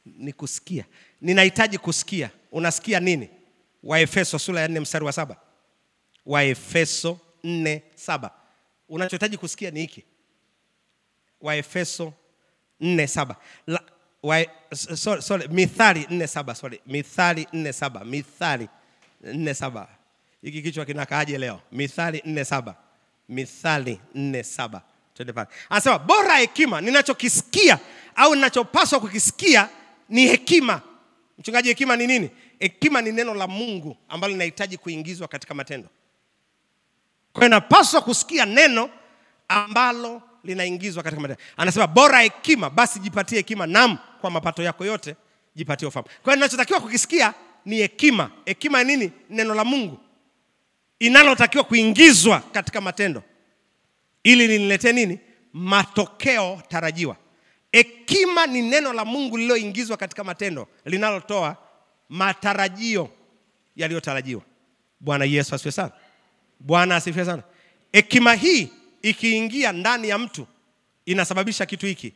ni kusikia. Ninahitaji kusikia. Unasikia nini? Waefeso sura ya 4 mstari wa 7. Waefeso 4:7. Unachohitaji kusikia ni hiki. Waefeso 4:7. Mithali 4:7. Hiki kichwa kinakaaje leo? Mithali 4:7. Twende pale. Anasema bora hekima, ninachokisikia au ninachopaswa kukisikia ni hekima. Mchungaji, hekima ni nini? Hekima ni neno la Mungu ambalo linahitaji kuingizwa katika matendo. Kwa hiyo napaswa kusikia neno ambalo linaingizwa katika matendo. Anasema bora hekima, basi jipatie hekima, naam kwa mapato yako yote jipatie ufahamu. Kwa hiyo ninachotakiwa kukisikia ni hekima. Hekima ni nini? Neno la Mungu inalotakiwa kuingizwa katika matendo ili liniletee nini? Matokeo tarajiwa. Hekima ni neno la Mungu lililoingizwa katika matendo linalotoa matarajio yaliyotarajiwa. Bwana Yesu asifiwe sana. Bwana asifiwe sana. Hekima hii ikiingia ndani ya mtu inasababisha kitu hiki.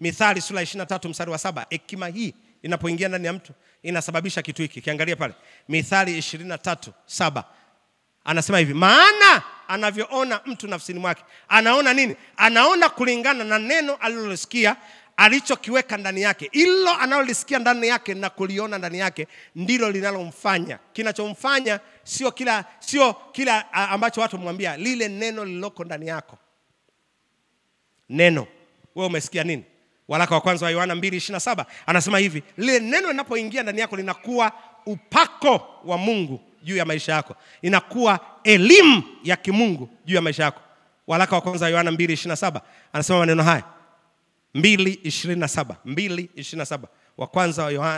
Mithali sura 23 mstari wa 7. Hekima hii inapoingia ndani ya mtu inasababisha kitu hiki. Kiangalia pale Mithali 23:7. Anasema hivi, maana anavyoona mtu nafsini mwake. Anaona nini? Anaona kulingana na neno alilosikia, alichokiweka ndani yake. Hilo analolisikia ndani yake na kuliona ndani yake ndilo linalomfanya. Kinachomfanya sio kila ambacho watu mwambia, lile neno lililoko ndani yako. Neno. Wewe umesikia nini? Waraka wa kwanza wa Yohana 2:27 anasema hivi, lile neno linapoingia ndani yako linakuwa upako wa Mungu juu ya maisha yako. Inakuwa elimu ya kimungu juu ya maisha yako. Waraka wa kwanza wa Yohana 2:27 anasema maneno haya. 2:27.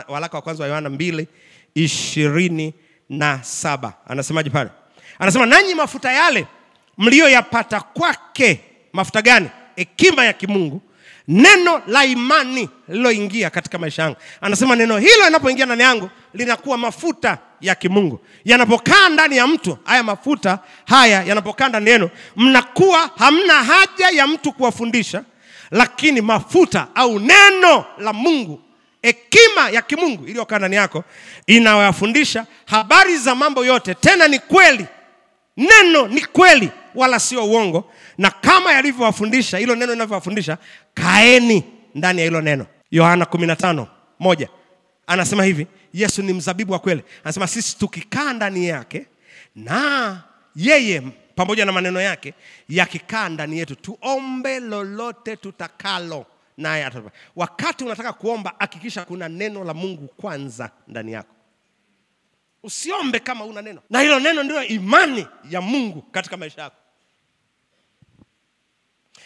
Waraka wa kwanza wa Yohana 2:27. Anasemaje pale? Anasema nanyi mafuta yale mlioyapata kwake. Mafuta gani? Hekima ya kimungu, neno la imani liloingia katika maisha yangu. Anasema neno hilo linapoingia ndani yangu linakuwa mafuta ya kimungu. Yanapokaa ndani ya mtu, haya mafuta haya yanapokaa ndani yenu, mnakuwa hamna haja ya mtu kuwafundisha, lakini mafuta au neno la Mungu, hekima ya kimungu iliyokaa ndani yako inawafundisha habari za mambo yote. Tena ni kweli. Neno ni kweli wala sio uongo. Na kama yalivyowafundisha, hilo neno linavyowafundisha, kaeni ndani ya hilo neno. Yohana 15:1 anasema hivi, Yesu ni mzabibu wa kweli. Anasema sisi tukikaa ndani yake na yeye pamoja na maneno yake yakikaa ndani yetu, tuombe lolote tutakalo naye atatupa. Wakati unataka kuomba, hakikisha kuna neno la Mungu kwanza ndani yako. Usiombe kama una neno. Na hilo neno ndio imani ya Mungu katika maisha yako.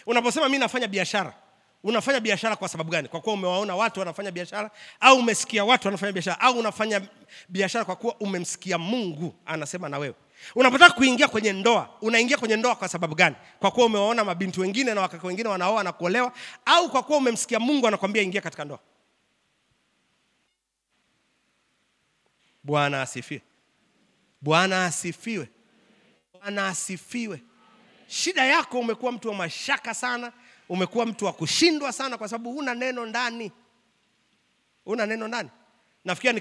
Unaposema mimi nafanya biashara, unafanya biashara kwa sababu gani? Kwa kuwa umewaona watu wanafanya biashara, au umesikia watu wanafanya biashara, au unafanya biashara kwa kuwa umemsikia Mungu anasema na wewe. Unapotaka kuingia kwenye ndoa, unaingia kwenye ndoa kwa sababu gani? Kwa kuwa umewaona mabinti wengine na wakaka wengine wanaoa na kuolewa, au kwa kuwa umemsikia Mungu anakuambia ingia katika ndoa? Bwana asifiwe. Bwana asifiwe. Bwana asifiwe. Shida yako umekuwa mtu wa mashaka sana, Umekuwa mtu wa kushindwa sana kwa sababu huna neno ndani. Una neno ndani. Nafikia ni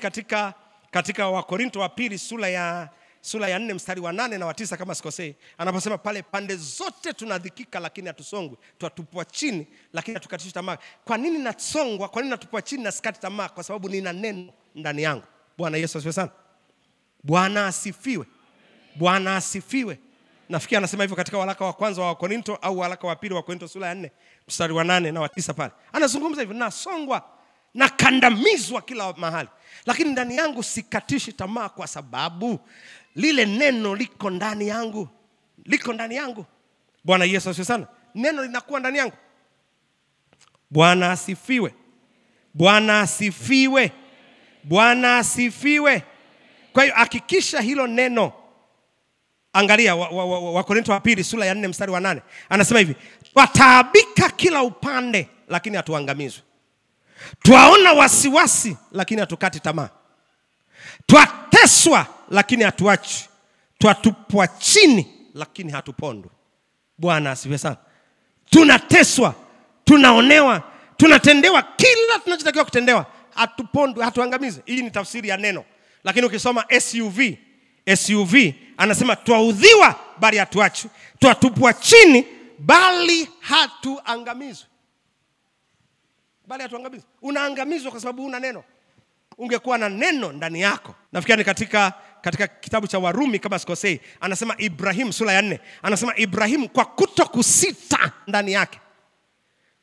katika Wakorinto wa pili sura ya 4 mstari wa 8 na wa 9 kama sikosei. Anaposema pale, pande zote tunadhikika lakini hatusongwi, twatupwa chini lakini hatukatishwi tamaa. Kwa nini nasongwa? Kwa nini natupwa chini na sikati tamaa? Kwa sababu nina neno ndani yangu. Bwana Yesu asifiwe sana. Bwana asifiwe. Bwana asifiwe. Nafikia anasema hivyo katika waraka wa kwanza wa Wakorinto au waraka wa pili wa Wakorinto sura ya 4 mstari wa 8 na wa 9 pale. Anazungumza hivyo, nasongwa na kandamizwa kila mahali, lakini ndani yangu sikatishi tamaa kwa sababu lile neno liko ndani yangu. Liko ndani yangu. Bwana Yesu asifiwe sana. Neno linakuwa ndani yangu. Bwana asifiwe. Bwana asifiwe. Bwana asifiwe. Kwa hiyo hakikisha hilo neno. Angalia Wakorintho wa pili sura ya 4 mstari wa 8. Anasema hivi, twataabika kila upande lakini hatuangamizwi. Twaona wasiwasi lakini hatukati tamaa. Twateswa lakini hatuachi. Twatupwa chini lakini hatupondwi. Bwana asifiwe sana. Tunateswa, tunaonewa, tunatendewa kila tunachotakiwa kutendewa. Hatupondwi, hatuangamizi. Hii ni tafsiri ya neno. Lakini ukisoma SUV anasema twaudhiwa bali hatuachi. Twatupwa chini bali hatuangamizwi. Bali hatuangamizwi. Unaangamizwa kwa sababu una neno. Ungekuwa na neno ndani yako. Nafikiri ni katika kitabu cha Warumi kama sikosei, anasema Ibrahim sura ya 4, anasema Ibrahim kwa kutokusita ndani yake,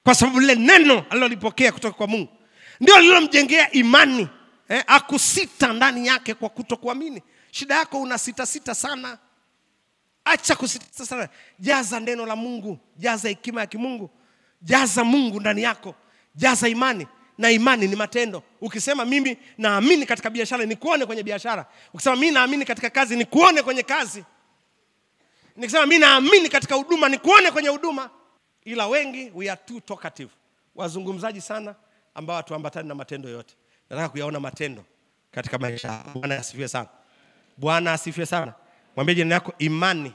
kwa sababu lile neno alilolipokea kutoka kwa Mungu ndio lililomjengea imani. Akusita ndani yake kwa kutokuamini. Shida yako unasita sana. Acha kusita sana. Jaza neno la Mungu, jaza hekima ya kimungu, jaza Mungu ndani yako, jaza imani. Na imani ni matendo. Ukisema mimi naamini katika biashara, ni kuone kwenye biashara. Ukisema mimi naamini katika kazi, ni kuone kwenye kazi. Nikisema mimi naamini katika huduma, ni kuone kwenye huduma. Ila wengi we are too talkative. Wazungumzaji sana ambao hatuambatani na matendo yote. Nataka kuyaona matendo katika maisha. Bwana asifiwe sana. Bwana asifiwe sana. Mwambie jirani yako, imani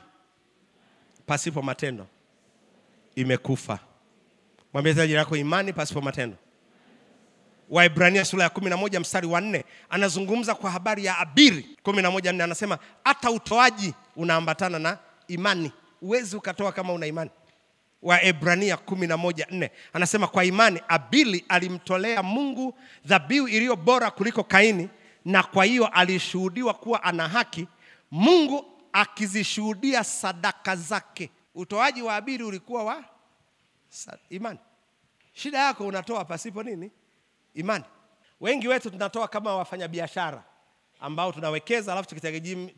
pasipo matendo imekufa. Mwambie jirani yako, imani pasipo matendo. Waebrania sura ya 11 mstari wa 4 anazungumza kwa habari ya Abili. 11:4 anasema hata utoaji unaambatana na imani. Uwezi ukatoa kama una imani. Waebrania 11:4 anasema kwa imani Abili alimtolea Mungu dhabihu iliyo bora kuliko Kaini, na kwa hiyo alishuhudiwa kuwa ana haki, Mungu akizishuhudia sadaka zake. Utoaji wa Abili ulikuwa wa imani. Shida yako unatoa pasipo nini? Imani. Wengi wetu tunatoa kama wafanyabiashara ambao tunawekeza alafu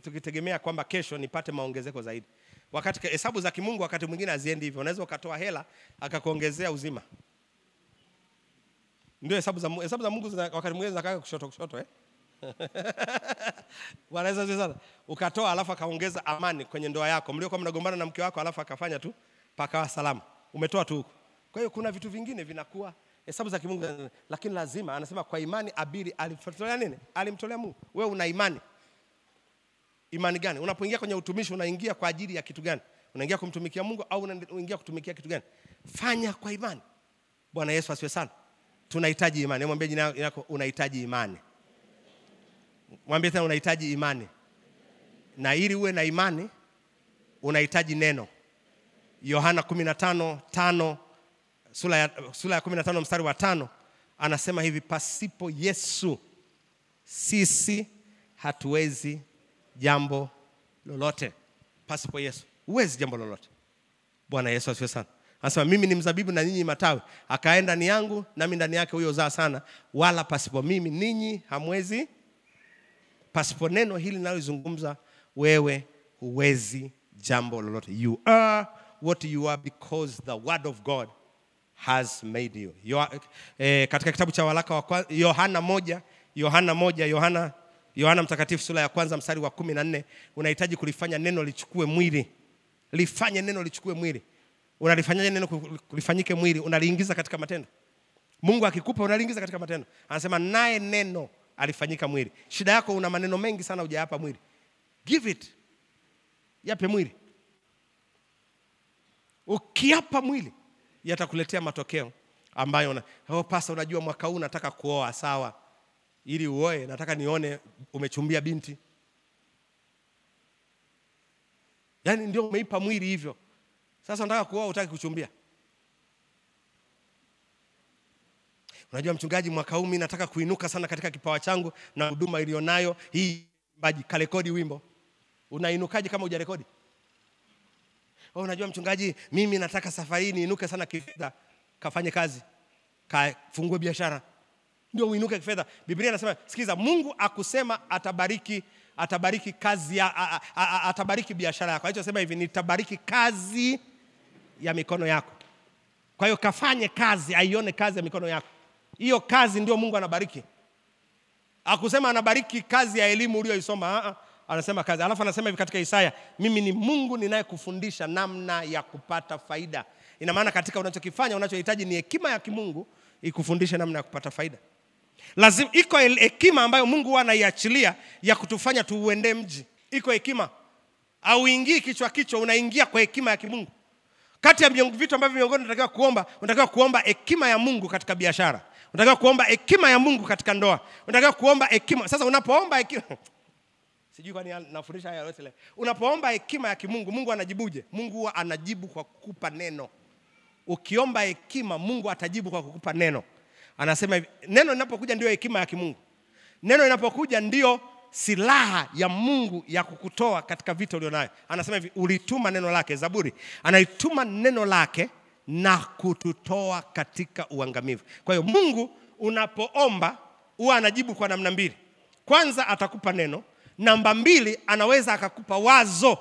tukitegemea kwamba kesho nipate maongezeko zaidi. Wakati hesabu za kimungu wakati mwingine haziendi hivyo. Unaweza ukatoa hela akakuongezea uzima. Ndio hesabu za Mungu wakati mwingine zinakaa kushoto Wanaweza sana. Ukatoa alafu akaongeza amani kwenye ndoa yako. Mliokuwa mnagombana na mke wako alafu akafanya tu pakawa salama. Umetoa tu huko. Kwa hiyo kuna vitu vingine vinakuwa hesabu za kimungu, lakini lazima anasema kwa imani Abili alimtolea nini? Alimtolea Mungu. Wewe una imani. Imani gani? Unapoingia kwenye utumishi unaingia kwa ajili ya kitu gani? Unaingia kumtumikia Mungu au unaingia kutumikia kitu gani? Fanya kwa imani. Bwana Yesu asifiwe sana. Tunahitaji imani. Mwambie jirani yako, unahitaji imani. Mwambie tena, unahitaji imani. Na ili uwe na imani unahitaji neno. Yohana 15:5 sura ya 15 mstari wa 5 anasema hivi, pasipo Yesu sisi hatuwezi jambo lolote. Pasipo Yesu huwezi jambo lolote. Bwana Yesu asifiwe sana. Anasema mimi ni mzabibu na ninyi matawi, akaenda ndani yangu nami ndani yake huyo zaa sana, wala pasipo mimi ninyi hamwezi. Pasipo neno hili ninalozungumza wewe huwezi jambo lolote. You are what you are because the word of God has made you. Katika kitabu cha waraka wa Yohana mtakatifu sura ya kwanza mstari wa 14 unahitaji kulifanya neno lichukue mwili. Lifanye neno lichukue mwili. Unalifanyaje neno kulifanyike mwili? Unaliingiza katika matendo. Mungu akikupa unaliingiza katika matendo. Anasema naye neno alifanyika mwili. Shida yako una maneno mengi sana hujayapa mwili. Give it. Yape mwili. Ukiapa mwili yatakuletea matokeo ambayo pastor, unajua mwaka huu nataka kuoa. Sawa, ili uoe nataka nione umechumbia binti. Yaani ndio umeipa mwili hivyo. Sasa nataka kuoa, utaki kuchumbia. Unajua mchungaji, mwaka huu mimi nataka kuinuka sana katika kipawa changu na huduma ilionayo. Hii baji karekodi wimbo. Unainukaje kama hujarekodi? Unajua mchungaji, mimi nataka safari hii niinuke sana kifedha. Kafanye kazi. Kafungue biashara. Ndio uinuke kifedha. Biblia inasema, sikiza, Mungu akusema atabariki kazi atabariki biashara yako. Hicho sema hivi, nitabariki kazi ya mikono yako. Kwa hiyo kafanye kazi, aione kazi ya mikono yako. Hiyo kazi ndio Mungu anabariki. Akusema anabariki kazi ya elimu uliyoisoma, anasema kazi. Alafu anasema hivi katika Isaya, mimi ni Mungu ninayekufundisha namna ya kupata faida. Ina maana katika unachokifanya, unachohitaji ni hekima ya kimungu ikufundishe namna ya kupata faida. Lazima iko hekima ambayo Mungu anaiachilia ya kutufanya tuuende mji. Iko hekima. Au ingii kichwa unaingia kwa hekima ya kimungu. Kati ya vitu ambavyo miongoni unatakiwa kuomba hekima ya Mungu katika biashara. Unatakiwa kuomba hekima ya Mungu katika ndoa. Unatakiwa kuomba hekima. Sasa unapoomba hekima, sijui kwani nafundisha haya yote leo. Unapoomba hekima ya kimungu, Mungu anajibuje? Mungu huwa anajibu kwa kukupa neno. Ukiomba hekima, Mungu atajibu kwa kukupa neno. Anasema hivi, neno linapokuja ndio hekima ya kimungu. Neno linapokuja ndio silaha ya Mungu ya kukutoa katika vita ulionayo. Anasema hivi, ulituma neno lake. Zaburi anaituma neno lake na kututoa katika uangamivu. Kwa hiyo Mungu unapoomba huwa anajibu kwa namna mbili. Kwanza atakupa neno, namba mbili anaweza akakupa wazo.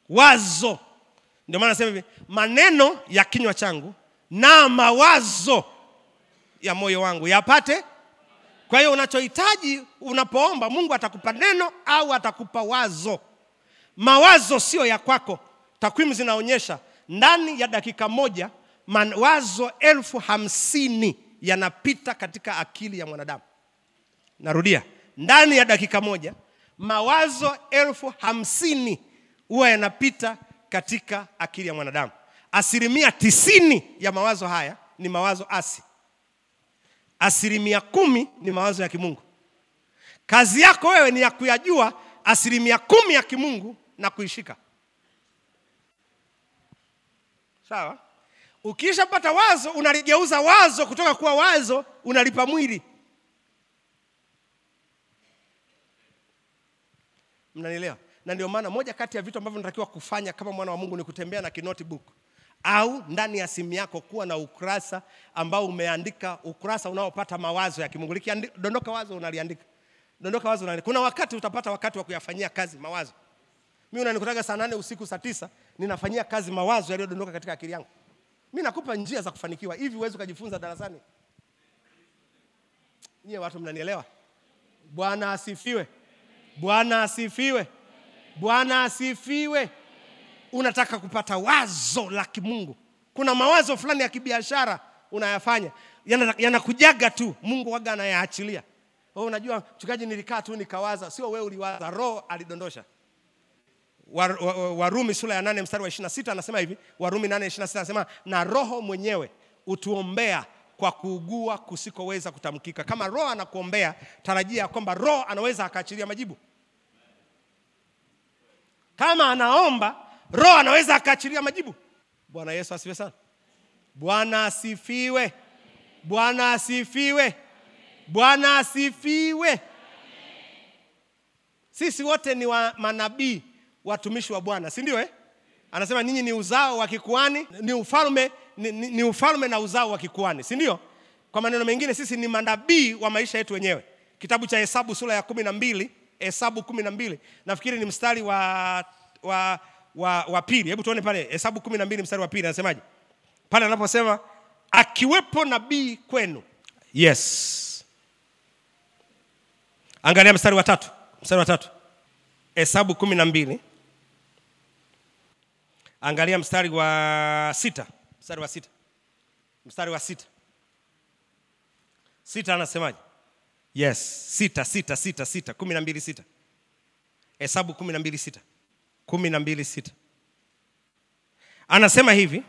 Wazo. Ndio maana anasema hivi, maneno ya kinywa changu na mawazo ya moyo wangu yapate. Kwa hiyo unachohitaji unapoomba, Mungu atakupa neno au atakupa wazo. Mawazo sio ya kwako. Takwimu zinaonyesha ndani ya dakika moja mawazo 50,000 yanapita katika akili ya mwanadamu. Narudia, ndani ya dakika moja mawazo 50,000 huwa yanapita katika akili ya mwanadamu. 90% ya mawazo haya ni mawazo asi. 10% ni mawazo ya kimungu. Kazi yako wewe ni ya kuyajua 10% ya kimungu na kuishika. Sawa? Ukishapata wazo, unaligeuza wazo kutoka kuwa wazo, unalipa mwili. Mnanielewa? Na ndio maana moja kati ya vitu ambavyo unatakiwa kufanya kama mwana wa Mungu ni kutembea na kinotebook au ndani ya simu yako kuwa na ukurasa ambao umeandika, ukurasa unaopata mawazo ya kimungu. Dondoka wazo unaliandika. Dondoka wazo unaliandika. Kuna wakati utapata wakati wa kuyafanyia kazi mawazo. Mimi unanikutaga saa 8 usiku saa 9 ninafanyia kazi mawazo yaliyodondoka katika akili yangu. Mimi nakupa njia za kufanikiwa. Hivi uweze kujifunza darasani. Nyie watu mnanielewa? Bwana asifiwe. Bwana asifiwe. Bwana asifiwe. Unataka kupata wazo la kimungu. Kuna mawazo fulani ya kibiashara unayafanya. Yanakujaga tu. Mungu waga anayaachilia. Unajua mchungaji, nilikaa tu nikawaza. Sio wewe uliwaza, Roho alidondosha. Warumi sura ya 8 mstari wa 26 anasema hivi. Warumi 8:26 anasema, na Roho mwenyewe utuombea kwa kuugua kusikoweza kutamkika. Kama Roho anakuombea, tarajia kwamba Roho anaweza akaachilia majibu. Kama anaomba, Roho anaweza akaachilia majibu. Bwana Yesu asifiwe sana. Bwana asifiwe. Bwana asifiwe. Bwana asifiwe. Sisi wote ni manabii, watumishi wa Bwana, si ndio? Anasema ninyi ni uzao wa kikuhani, ni ufalme na uzao wa kikuhani, si ndio? Kwa maneno mengine sisi ni manabii wa maisha yetu wenyewe. Kitabu cha Hesabu sura ya 12, Hesabu 12. Nafikiri ni mstari wa pili. Hebu tuone pale Hesabu 12 mstari wa pili anasemaje? Pale anaposema akiwepo nabii kwenu. Yes. Angalia mstari wa 3. Mstari wa 3. Hesabu 12. Angalia mstari wa 6. Mstari wa 6. Mstari wa 6. 6 anasemaje? Yes, 6 12:6. Hesabu 12:6. 12:6. Anasema hivi,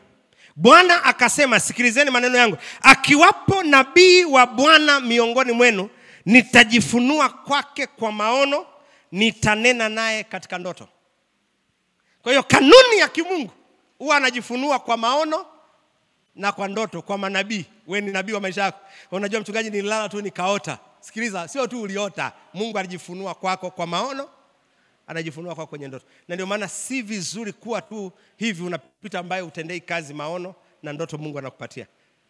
Bwana akasema, sikilizeni maneno yangu, akiwapo nabii wa Bwana miongoni mwenu, nitajifunua kwake kwa maono, nitanena naye katika ndoto. Kwa hiyo kanuni ya kimungu huwa anajifunua kwa maono na kwa ndoto, kwa manabii. Wewe ni nabii wa maisha yako. Unajua mchungaji, nililala tu nikaota. Sikiliza, sio tu uliota. Mungu alijifunua kwako kwa maono, anajifunua kwako kwenye ndoto. Na ndio maana si vizuri kuwa tu hivi unapita ambaye utendei kazi maono na ndoto Mungu anakupatia.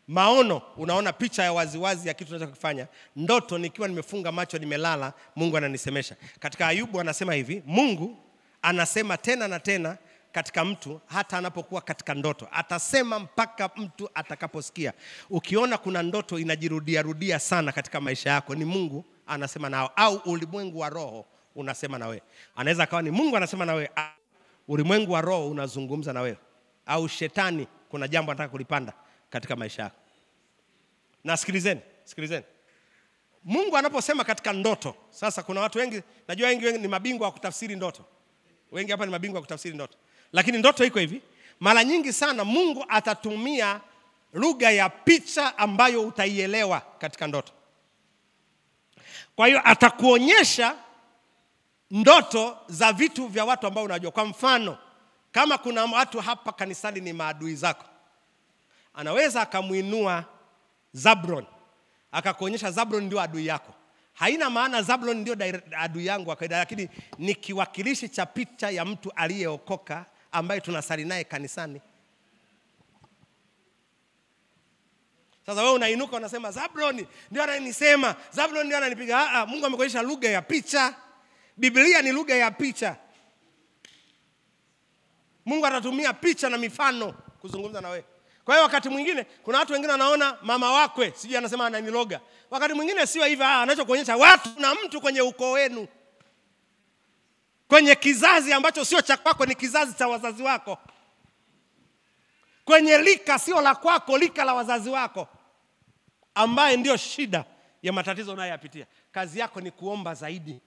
Maono unaona picha ya waziwazi ya kitu tunachokifanya. Ndoto nikiwa nimefunga macho nimelala, Mungu ananisemesha. Katika Ayubu anasema hivi, Mungu anasema tena na tena katika mtu hata anapokuwa katika ndoto. Atasema mpaka mtu atakaposikia. Ukiona kuna ndoto inajirudia rudia sana katika maisha yako, ni Mungu anasema nao, au ulimwengu wa roho unasema na wewe. Anaweza kawa ni Mungu anasema na wewe, ulimwengu wa roho unazungumza na wewe, au shetani kuna jambo anataka kulipanda katika maisha yako. Na sikilizeni. Mungu anaposema katika ndoto, sasa kuna watu wengi, najua wengi ni mabingwa wa kutafsiri ndoto. Wengi hapa ni mabingwa wa kutafsiri ndoto. Lakini ndoto iko hivi, mara nyingi sana Mungu atatumia lugha ya picha ambayo utaielewa katika ndoto. Kwa hiyo atakuonyesha ndoto za vitu vya watu ambao unajua. Kwa mfano, kama kuna watu hapa kanisani ni maadui zako, anaweza akamuinua Zabron, akakuonyesha Zabron ndio adui yako. Haina maana Zabron ndio adui yangu wa kawaida, lakini ni kiwakilishi cha picha ya mtu aliyeokoka ambaye tunasali naye kanisani. Sasa wewe unainuka unasema Zabron ndio ananisema, Zabron ndio ananipiga. Mungu amekuonyesha lugha ya picha. Biblia ni lugha ya picha. Mungu atatumia picha na mifano kuzungumza na wewe. Kwa hiyo wakati mwingine kuna watu wengine wanaona mama wakwe, sijui anasema ananiloga. Wakati mwingine sio hivyo, anachokuonyesha watu na mtu kwenye ukoo wenu. Kwenye kizazi ambacho sio cha kwako, ni kizazi cha wazazi wako. Kwenye lika sio la kwako, lika la wazazi wako, ambaye ndio shida ya matatizo unayoyapitia. Kazi yako ni kuomba zaidi,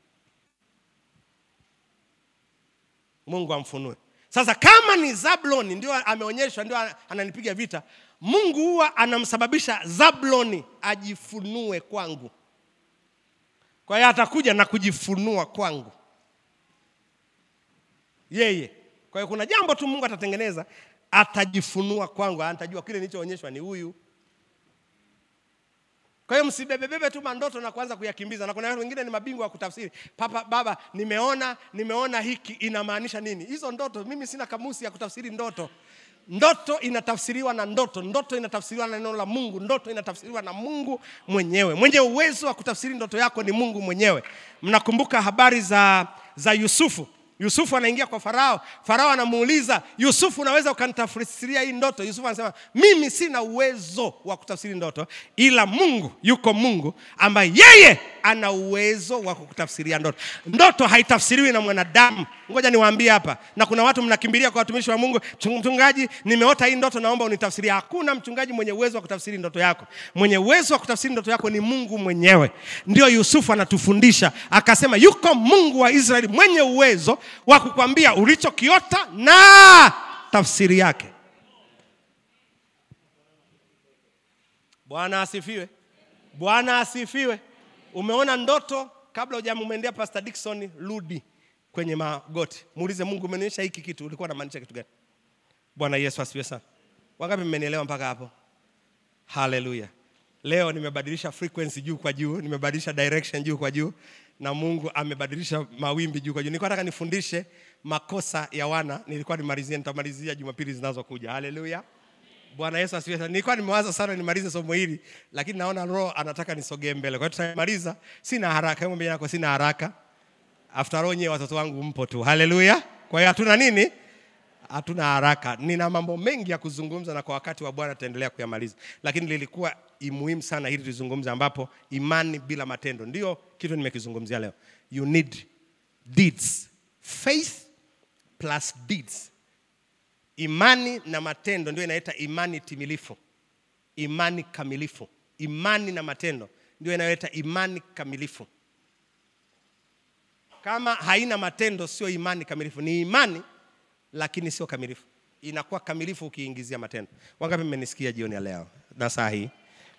Mungu amfunue. Sasa kama ni Zabloni ndio ameonyeshwa, ndio ananipiga vita, Mungu huwa anamsababisha Zabloni ajifunue kwangu. Kwa hiyo atakuja na kujifunua kwangu yeye. Kwa hiyo kuna jambo tu Mungu atatengeneza, atajifunua kwangu, atajua kile nilichoonyeshwa ni huyu. Kwa hiyo msibebebebe tu mandoto na kuanza kuyakimbiza. Na kuna wengine ni mabingwa wa kutafsiri. Baba, nimeona hiki inamaanisha nini? Hizo ndoto, mimi sina kamusi ya kutafsiri ndoto. Ndoto inatafsiriwa na ndoto. Ndoto inatafsiriwa na neno la Mungu. Ndoto inatafsiriwa na Mungu mwenyewe. Mwenye uwezo wa kutafsiri ndoto yako ni Mungu mwenyewe. Mnakumbuka habari za Yusufu. Yusufu anaingia kwa Farao. Farao anamuuliza, Yusufu, unaweza ukanitafsiria hii ndoto? Yusufu anasema, mimi sina uwezo wa kutafsiri ndoto, ila Mungu, yuko Mungu ambaye yeye ana uwezo wa kukutafsiria ndoto. Ndoto haitafsiriwi na mwanadamu. Ngoja niwaambie hapa, na kuna watu mnakimbilia kwa watumishi wa Mungu, mchungaji, nimeota hii ndoto, naomba unitafsirie. Hakuna mchungaji mwenye uwezo wa kutafsiri ndoto yako. Mwenye uwezo wa kutafsiri ndoto yako ni Mungu mwenyewe. Ndio Yusufu anatufundisha, akasema yuko Mungu wa Israeli mwenye uwezo wa kukwambia ulichokiota na tafsiri yake. Bwana asifiwe. Bwana asifiwe. Umeona ndoto, kabla hujamwendea Pastor Dickson, rudi kwenye magoti. Muulize Mungu, umenionyesha hiki kitu, ulikuwa unamaanisha kitu gani? Bwana Yesu asifiwe sana. Wangapi mmenielewa mpaka hapo? Hallelujah. Leo nimebadilisha frequency juu kwa juu, nimebadilisha direction juu kwa juu, na Mungu amebadilisha mawimbi juu kwa juu. Nilikuwa nataka nifundishe makosa ya wana, nitamalizia Jumapili zinazokuja. Hallelujah. Bwana Yesu asifiwe sana. Nilikuwa nimewaza sana nimalize somo hili, lakini naona Roho anataka nisogee mbele. Kwa hiyo tutamaliza, sina haraka. Hebu mbele yako, sina haraka. After all, nyewe watoto wangu mpo tu. Hallelujah. Kwa hiyo hatuna nini? Hatuna haraka. Nina mambo mengi ya kuzungumza, na kwa wakati wa Bwana tutaendelea kuyamaliza. Lakini lilikuwa muhimu sana hili tuzungumze, ambapo imani bila matendo ndio kitu nimekizungumzia leo. You need deeds. Faith plus deeds. Imani na matendo ndio inaita imani timilifu. Imani kamilifu. Imani na matendo ndio inaita imani kamilifu. Kama haina matendo sio imani kamilifu. Ni imani lakini sio kamilifu. inakuwa kamilifu ukiingizia matendo. Wangapi mmenisikia jioni ya leo na saa hii?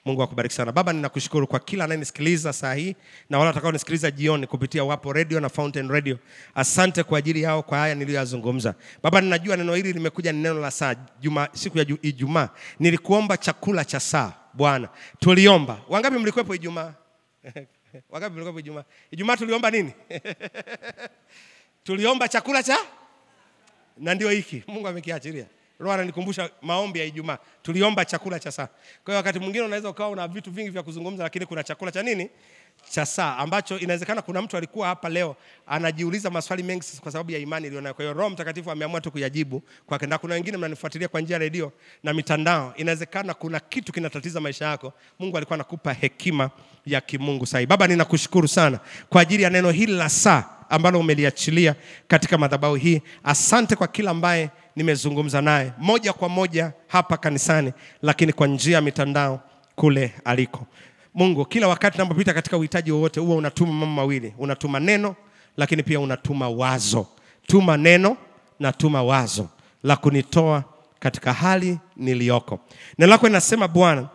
Mungu akubariki sana. Baba, ninakushukuru kwa kila anayenisikiliza saa hii na wale watakao nisikiliza jioni kupitia Wapo Radio na Fountain Radio. Asante kwa ajili yao kwa haya niliyozungumza. Baba, ninajua neno hili limekuja ni neno la saa, siku ya Ijumaa. Nilikuomba chakula cha saa, Bwana. Tuliomba. Wangapi mlikuwepo Ijumaa? Wangapi mlikuwepo Ijumaa? Ijumaa tuliomba nini? Tuliomba chakula cha, na ndio hiki Mungu amekiachilia. Roho ananikumbusha maombi ya Ijumaa. Tuliomba chakula cha saa. Kwa hiyo wakati mwingine unaweza ukawa una vitu vingi vya kuzungumza, lakini kuna chakula cha nini? Cha saa, ambacho inawezekana kuna mtu alikuwa hapa leo anajiuliza maswali mengi kwa sababu ya imani iliyonayo. Kwa hiyo Roho Mtakatifu ameamua tu kuyajibu kwa kenda. Kuna wengine mnanifuatilia kwa njia ya redio na mitandao. Inawezekana kuna kitu kinatatiza maisha yako. Mungu alikuwa anakupa hekima ya kimungu sasa. Baba, ninakushukuru sana kwa ajili ya neno hili la saa ambalo umeliachilia katika madhabahu hii. Asante kwa kila ambaye nimezungumza naye moja kwa moja hapa kanisani, lakini kwa njia ya mitandao kule aliko. Mungu, kila wakati ninapopita katika uhitaji wowote, huwa unatuma mambo mawili. Unatuma neno, lakini pia unatuma wazo. Tuma neno na tuma wazo la kunitoa katika hali niliyoko. Neno lako linasema Bwana,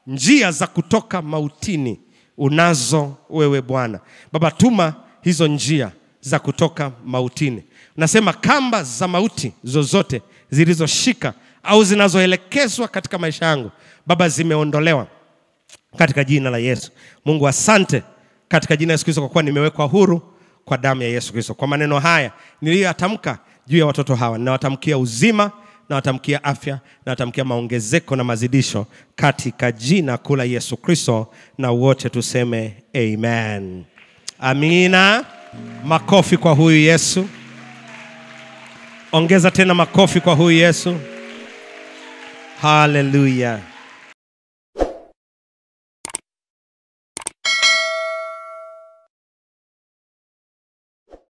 njia za kutoka mautini unazo wewe Bwana. Baba, tuma hizo njia za kutoka mautini. Unasema kamba za mauti zozote zilizoshika au zinazoelekezwa katika maisha yangu, Baba, zimeondolewa katika jina la Yesu. Mungu, asante katika jina la Yesu Kristo kwa kuwa nimewekwa huru kwa damu ya Yesu Kristo. Kwa maneno haya niliyoyatamka juu ya watoto hawa, ninawatamkia uzima, nawatamkia afya, nawatamkia maongezeko na mazidisho katika jina kula Yesu Kristo, na wote tuseme amen. Amina. Makofi kwa huyu Yesu. Ongeza tena makofi kwa huyu Yesu. Hallelujah.